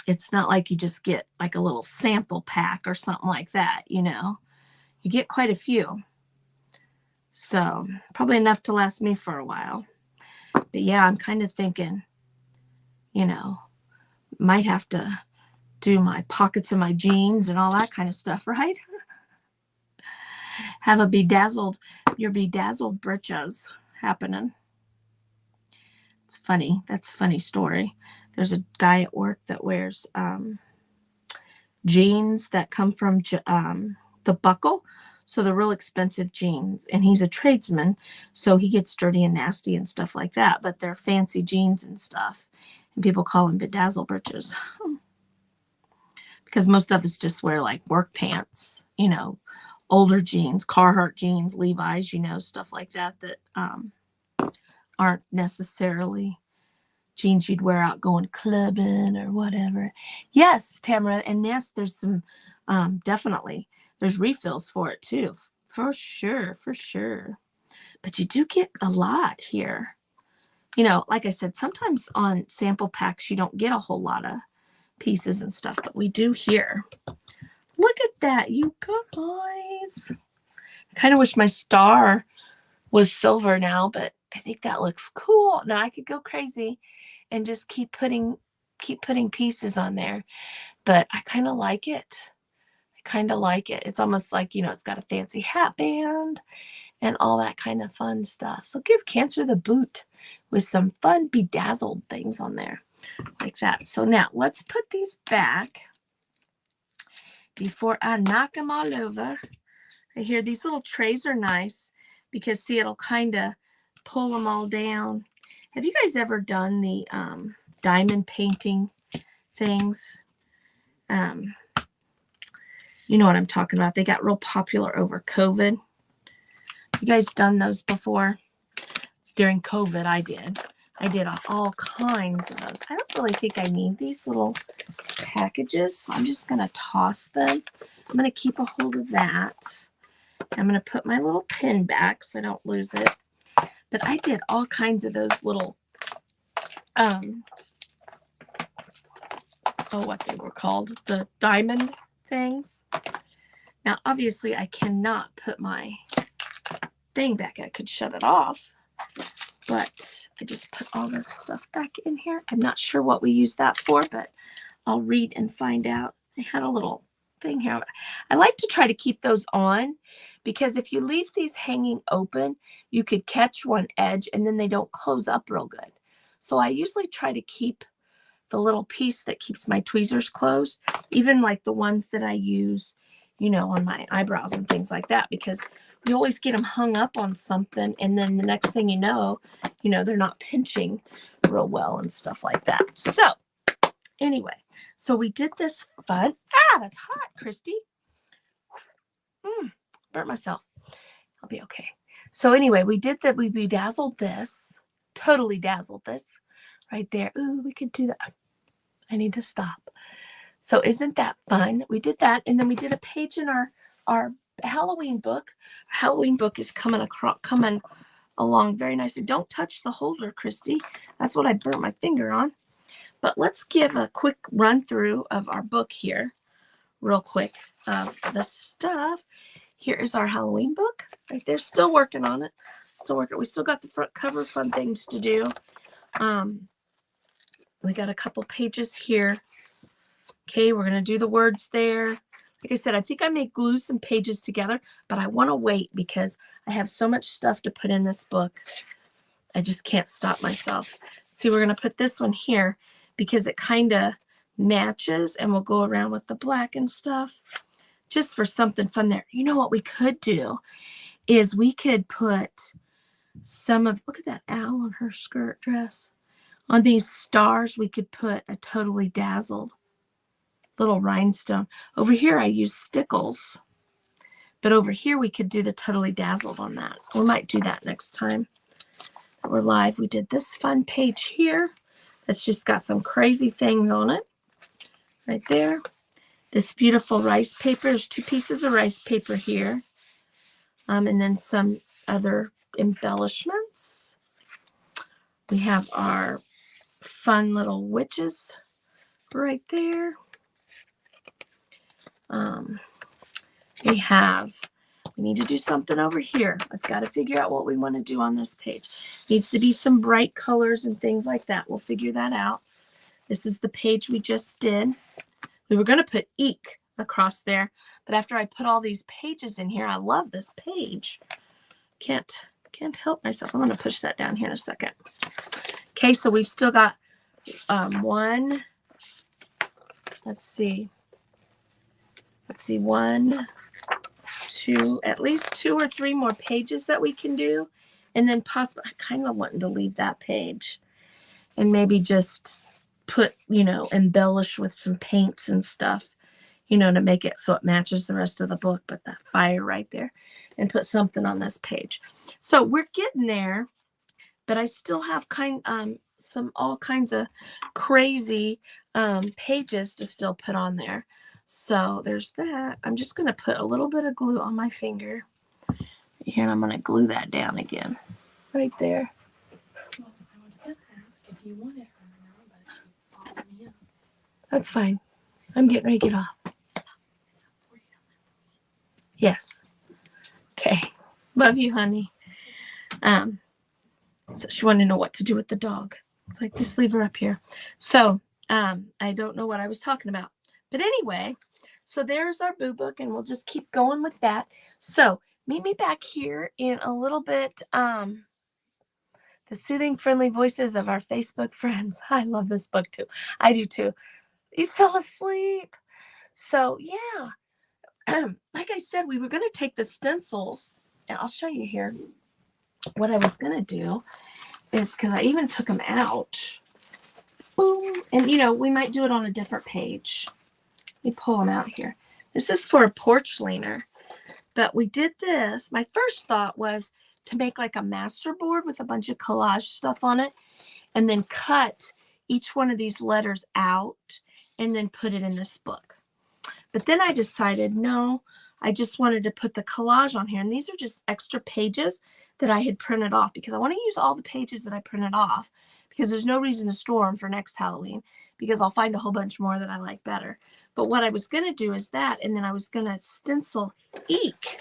it's not like you just get like a little sample pack or something like that, you know. You get quite a few. So probably enough to last me for a while. But yeah, I'm kind of thinking, you know, might have to do my pockets of my jeans and all that kind of stuff, right? Have your bedazzled britches happening. It's funny. That's a funny story. There's a guy at work that wears jeans that come from the Buckle. So the real expensive jeans, and he's a tradesman, so he gets dirty and nasty and stuff like that, but they're fancy jeans and stuff, and people call them bedazzle britches because most of us just wear like work pants, you know, older jeans, Carhartt jeans, Levi's, you know, stuff like that aren't necessarily jeans you'd wear out going clubbing or whatever. Yes, Tamara, and yes, there's some, definitely, there's refills for it too, for sure, for sure. But you do get a lot here. You know, like I said, sometimes on sample packs, you don't get a whole lot of pieces and stuff, but we do here. Look at that, you guys. I kind of wish my star was silver now, but I think that looks cool. Now I could go crazy and just keep putting pieces on there, but I kind of like it. I kind of like it. It's almost like, you know, it's got a fancy hat band and all that kind of fun stuff. So give Cancer the boot with some fun bedazzled things on there like that. So now let's put these back before I knock them all over. I hear these little trays are nice because, see, it'll kind of pull them all down. Have you guys ever done the diamond painting things? You know what I'm talking about. They got real popular over COVID. You guys done those before? During COVID, I did. I did all kinds of those. I don't really think I need these little packages, so I'm just going to toss them. I'm going to keep a hold of that. I'm going to put my little pin back so I don't lose it. But I did all kinds of those little, what they were called, the diamond things. Now, obviously, I cannot put my thing back. I could shut it off, but I just put all this stuff back in here. I'm not sure what we use that for, but I'll read and find out. I had a little thing here. I like to try to keep those on because if you leave these hanging open, you could catch one edge and then they don't close up real good. So I usually try to keep the little piece that keeps my tweezers closed, even like the ones that I use, you know, on my eyebrows and things like that, because we always get them hung up on something and then the next thing you know, they're not pinching real well and stuff like that. So anyway, so we did this fun. That's hot, Christy. Burnt myself. I'll be okay. So anyway, we did that. We bedazzled this. Totally dazzled this right there. Ooh, we could do that. I need to stop. So isn't that fun? We did that, and then we did a page in our Halloween book. Our Halloween book is coming along very nicely. Don't touch the holder, Christy. That's what I burnt my finger on. But let's give a quick run through of our book here, real quick, of the stuff. Here is our Halloween book. Right there, still working on it. We still got the front cover fun things to do. We got a couple pages here. Okay, we're going to do the words there. Like I said, I think I may glue some pages together, but I want to wait because I have so much stuff to put in this book. I just can't stop myself. See, we're going to put this one here because it kind of matches and we'll go around with the black and stuff just for something fun there. You know what we could do is we could put some of, look at that owl on her skirt dress. On these stars, we could put a totally dazzled little rhinestone. Over here, I use stickles. But over here, we could do the totally dazzled on that. We might do that next time that we're live. We did this fun page here. That's just got some crazy things on it. Right there. This beautiful rice paper. There's 2 pieces of rice paper here. And then some other embellishments. We have our fun little witches right there. We need to do something over here. I've got to figure out what we want to do on this page. Needs to be some bright colors and things like that. We'll figure that out. This is the page we just did. We were going to put eek across there, but after I put all these pages in here, I love this page. Can't help myself. I'm going to push that down here in a second. Okay, so we've still got one. Let's see, 1, 2, at least 2 or 3 more pages that we can do. And then possibly, I kind of wanting to leave that page and maybe just put, embellish with some paints and stuff, to make it so it matches the rest of the book. But that fire right there and put something on this page. So we're getting there, but I still have some all kinds of crazy pages to still put on there. So there's that. I'm just going to put a little bit of glue on my finger. Here, and I'm going to glue that down again. Right there. Well, I was going to ask if you wanted her now, but she followed me up. That's fine. I'm getting ready to get off. Yes. Okay. Love you, honey. So she wanted to know what to do with the dog. It's like, just leave her up here. So I don't know what I was talking about. But anyway, so there's our boo book, and we'll just keep going with that. So meet me back here in a little bit. The Soothing, Friendly Voices of Our Facebook Friends. I love this book too. I do too. You fell asleep. So yeah, like I said, we were going to take the stencils, and I'll show you here. What I was going to do is, because I even took them out. Boom. And, you know, we might do it on a different page. Let me pull them out here. This is for a porch leaner. But we did this. My first thought was to make like a master board with a bunch of collage stuff on it, and then cut each one of these letters out and then put it in this book. But then I decided, no, I just wanted to put the collage on here. And these are just extra pages that I had printed off, because I want to use all the pages that I printed off, because there's no reason to store them for next Halloween, because I'll find a whole bunch more that I like better. But what I was going to do is that, and then I was going to stencil Eek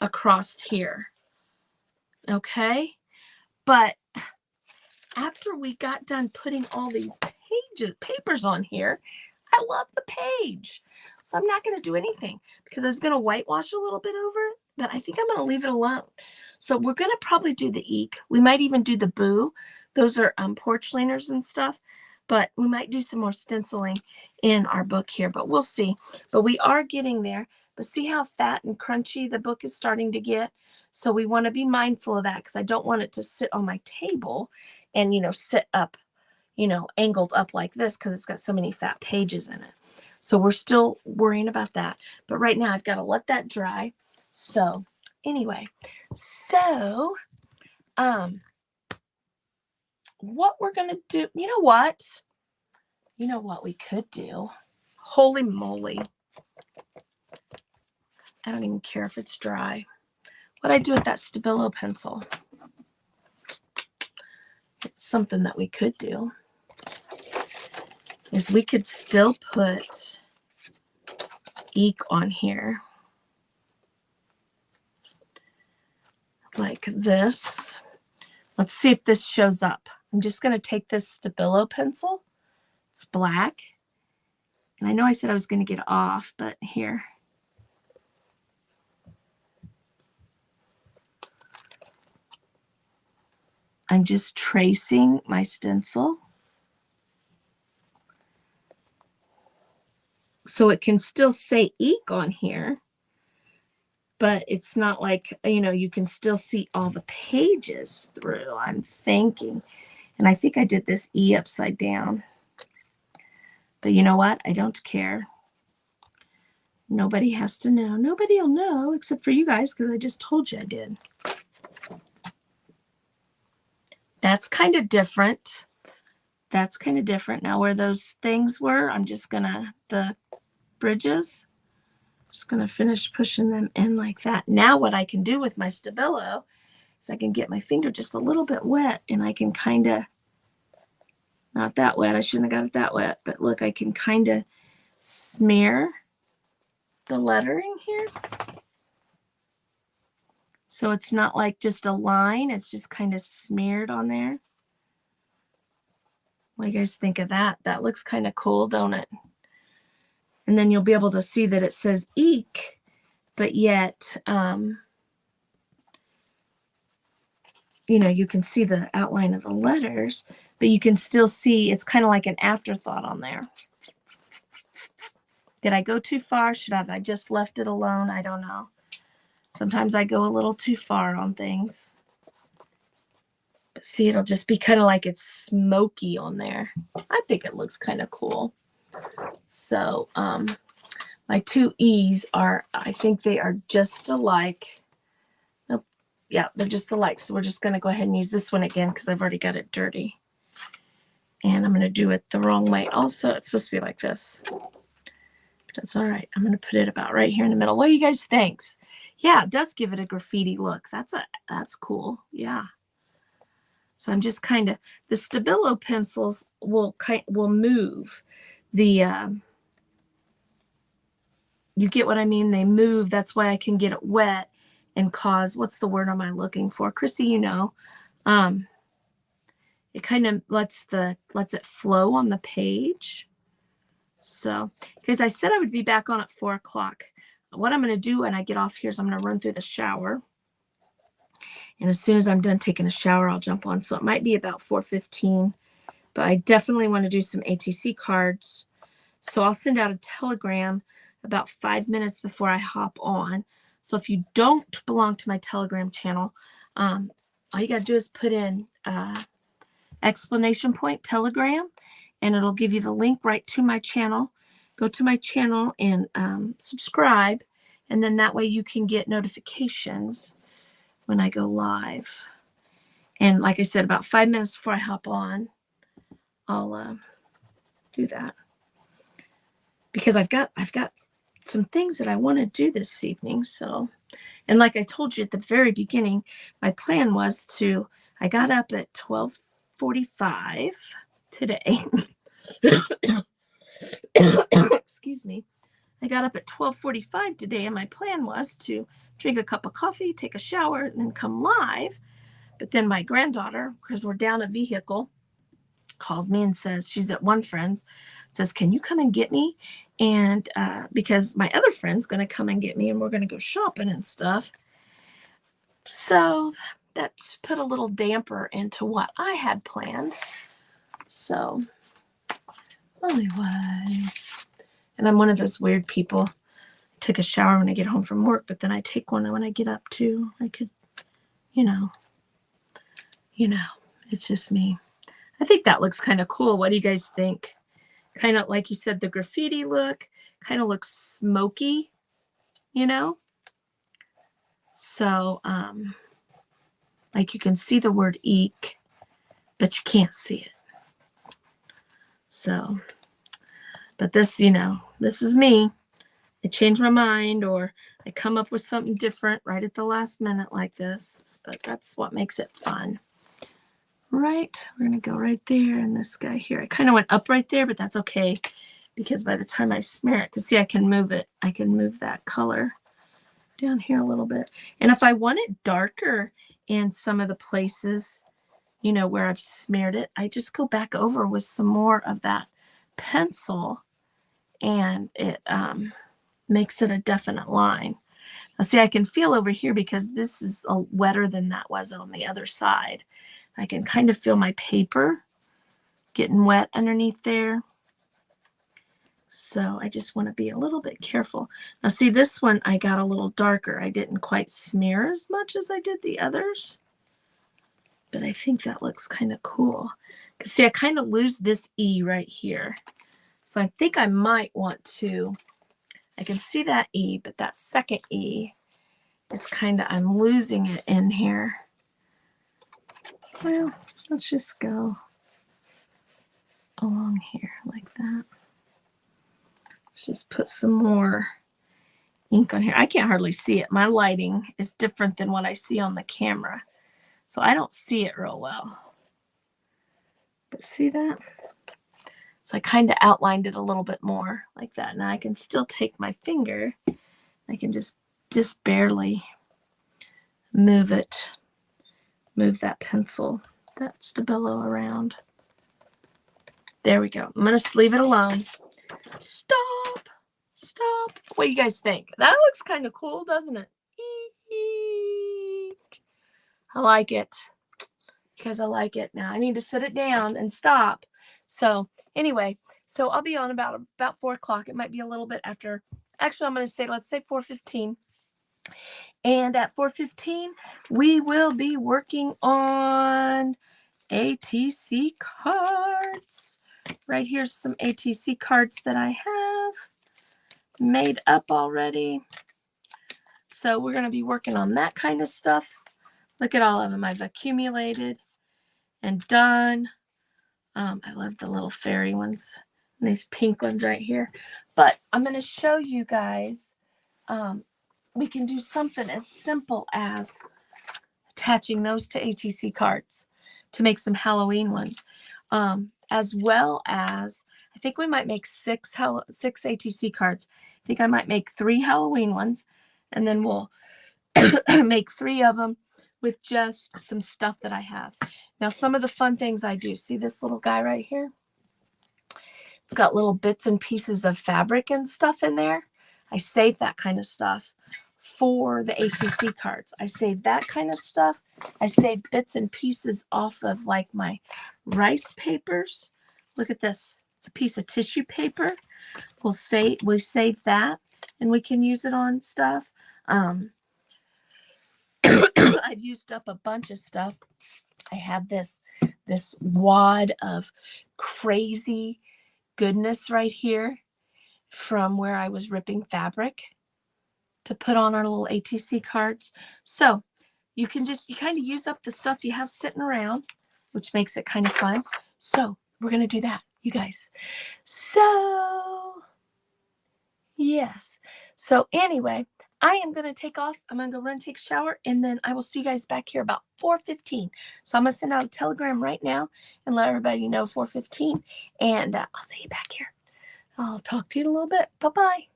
across here. Okay? But after we got done putting all these papers on here, I love the page. So I'm not going to do anything, because I was going to whitewash a little bit over it, but I think I'm going to leave it alone. So we're going to probably do the Eek. We might even do the Boo. Those are porch leaners and stuff. But we might do some more stenciling in our book here, but we'll see. But we are getting there. But see how fat and crunchy the book is starting to get? So we want to be mindful of that, because I don't want it to sit on my table and, you know, sit up, you know, angled up like this, because it's got so many fat pages in it. So we're still worrying about that. But right now I've got to let that dry. So anyway, so what we're going to do, you know what we could do? Holy moly. I don't even care if it's dry. What I do with that Stabilo pencil? It's something that we could do. Is we could still put Eek on here. Like this. Let's see if this shows up. I'm just going to take this Stabilo pencil. It's black. And I know I said I was going to get off, but here. I'm just tracing my stencil. So it can still say Eek on here, but it's not like, you know, you can still see all the pages through, I'm thinking. And I think I did this E upside down. But you know what? I don't care. Nobody has to know. Nobody will know except for you guys, because I just told you I did. That's kind of different. That's kind of different. Now where those things were, I'm just going to, the bridges, just going to finish pushing them in like that. Now what I can do with my Stabilo is I can get my finger just a little bit wet, and I can kind of, not that wet, I shouldn't have got it that wet, but look, I can kind of smear the lettering here. So it's not like just a line, it's just kind of smeared on there. What do you guys think of that? That looks kind of cool, don't it? And then you'll be able to see that it says Eek, but yet, you know, you can see the outline of the letters, but you can still see it's kind of like an afterthought on there. Did I go too far? Should I just left it alone? I don't know. Sometimes I go a little too far on things. But see, it'll just be kind of like it's smoky on there. I think it looks kind of cool. So my two E's are, I think they are just alike. Nope. Yeah, they're just alike. So we're just going to go ahead and use this one again, because I've already got it dirty. And I'm going to do it the wrong way also. It's supposed to be like this. That's all right. I'm going to put it about right here in the middle. What do you guys think? Yeah, it does give it a graffiti look. That's cool. Yeah. So I'm just kind of, the Stabilo pencils will move the, you get what I mean? They move. That's why I can get it wet and cause, what's the word am I looking for? Chrissy, you know, it kind of lets it flow on the page. So, because I said I would be back on at 4 o'clock. What I'm going to do when I get off here is I'm going to run through the shower. And as soon as I'm done taking a shower, I'll jump on. So it might be about 4:15. But I definitely want to do some ATC cards. So I'll send out a telegram about 5 minutes before I hop on. So if you don't belong to my Telegram channel, all you got to do is put in exclamation point Telegram, and it'll give you the link right to my channel. Go to my channel and subscribe, and then that way you can get notifications when I go live. And like I said, about 5 minutes before I hop on, I'll do that, because I've got some things that I want to do this evening. So, and like I told you at the very beginning, my plan was I got up at 12:45 today. Excuse me. I got up at 12:45 today, and my plan was to drink a cup of coffee, take a shower, and then come live. But then my granddaughter, because we're down a vehicle, calls me and says, she's at one friend's, says, can you come and get me? And because my other friend's going to come and get me, and we're going to go shopping and stuff. So that's put a little damper into what I had planned. So anyway, and I'm one of those weird people. Take a shower when I get home from work, but then I take one when I get up too. I could, you know, it's just me. I think that looks kind of cool. What do you guys think? Kind of like you said, the graffiti look kind of looks smoky, you know? So, like you can see the word eek, but you can't see it. So, but this, this is me. I change my mind, or I come up with something different right at the last minute like this. But that's what makes it fun. Right, we're going to go right there, and this guy here. I kind of went up right there, but that's okay, because by the time I smear it, because see, I can move it. I can move that color down here a little bit. And if I want it darker in some of the places, where I've smeared it, I just go back over with some more of that pencil, and it makes it a definite line. Now, see, I can feel over here, because this is wetter than that was on the other side. I can kind of feel my paper getting wet underneath there. So I just want to be a little bit careful. Now see, this one I got a little darker. I didn't quite smear as much as I did the others. But I think that looks kind of cool. Because see, I kind of lose this E right here. So I think I might want to, I can see that E, but that second E is kind of, I'm losing it in here. Well, let's just go along here like that. Let's just put some more ink on here. I can't hardly see it. My lighting is different than what I see on the camera, so I don't see it real well. But see that? So I kind of outlined it a little bit more like that. Now I can still take my finger. I can just barely move it. Move that pencil, that Stabilo around. There we go. I'm going to leave it alone. Stop. What do you guys think? That looks kind of cool, doesn't it? Eek. I like it. Because I like it. Now I need to set it down and stop. So anyway, so I'll be on about 4 o'clock. It might be a little bit after. Actually, I'm going to say, let's say 4:15. And at 4:15, we will be working on ATC cards. Right here's some ATC cards that I have made up already. So we're going to be working on that kind of stuff. Look at all of them I've accumulated and done. I love the little fairy ones. And these pink ones right here. But I'm going to show you guys. We can do something as simple as attaching those to ATC cards to make some Halloween ones. As well as, I think we might make six ATC cards. I think I might make 3 Halloween ones, and then we'll make 3 of them with just some stuff that I have. Now, some of the fun things I do, see this little guy right here? It's got little bits and pieces of fabric and stuff in there. I save that kind of stuff for the ATC cards. I save that kind of stuff. I save bits and pieces off of like my rice papers. Look at this. It's a piece of tissue paper. We save that and we can use it on stuff. I've used up a bunch of stuff. I have this wad of crazy goodness right here from where I was ripping fabric to put on our little ATC cards. So you kind of use up the stuff you have sitting around, which makes it kind of fun. So we're going to do that, you guys. So yes. So anyway, I am going to take off. I'm going to go run, take a shower, and then I will see you guys back here about 4:15. So I'm going to send out a telegram right now and let everybody know 4:15, and I'll see you back here. I'll talk to you in a little bit. Bye-bye.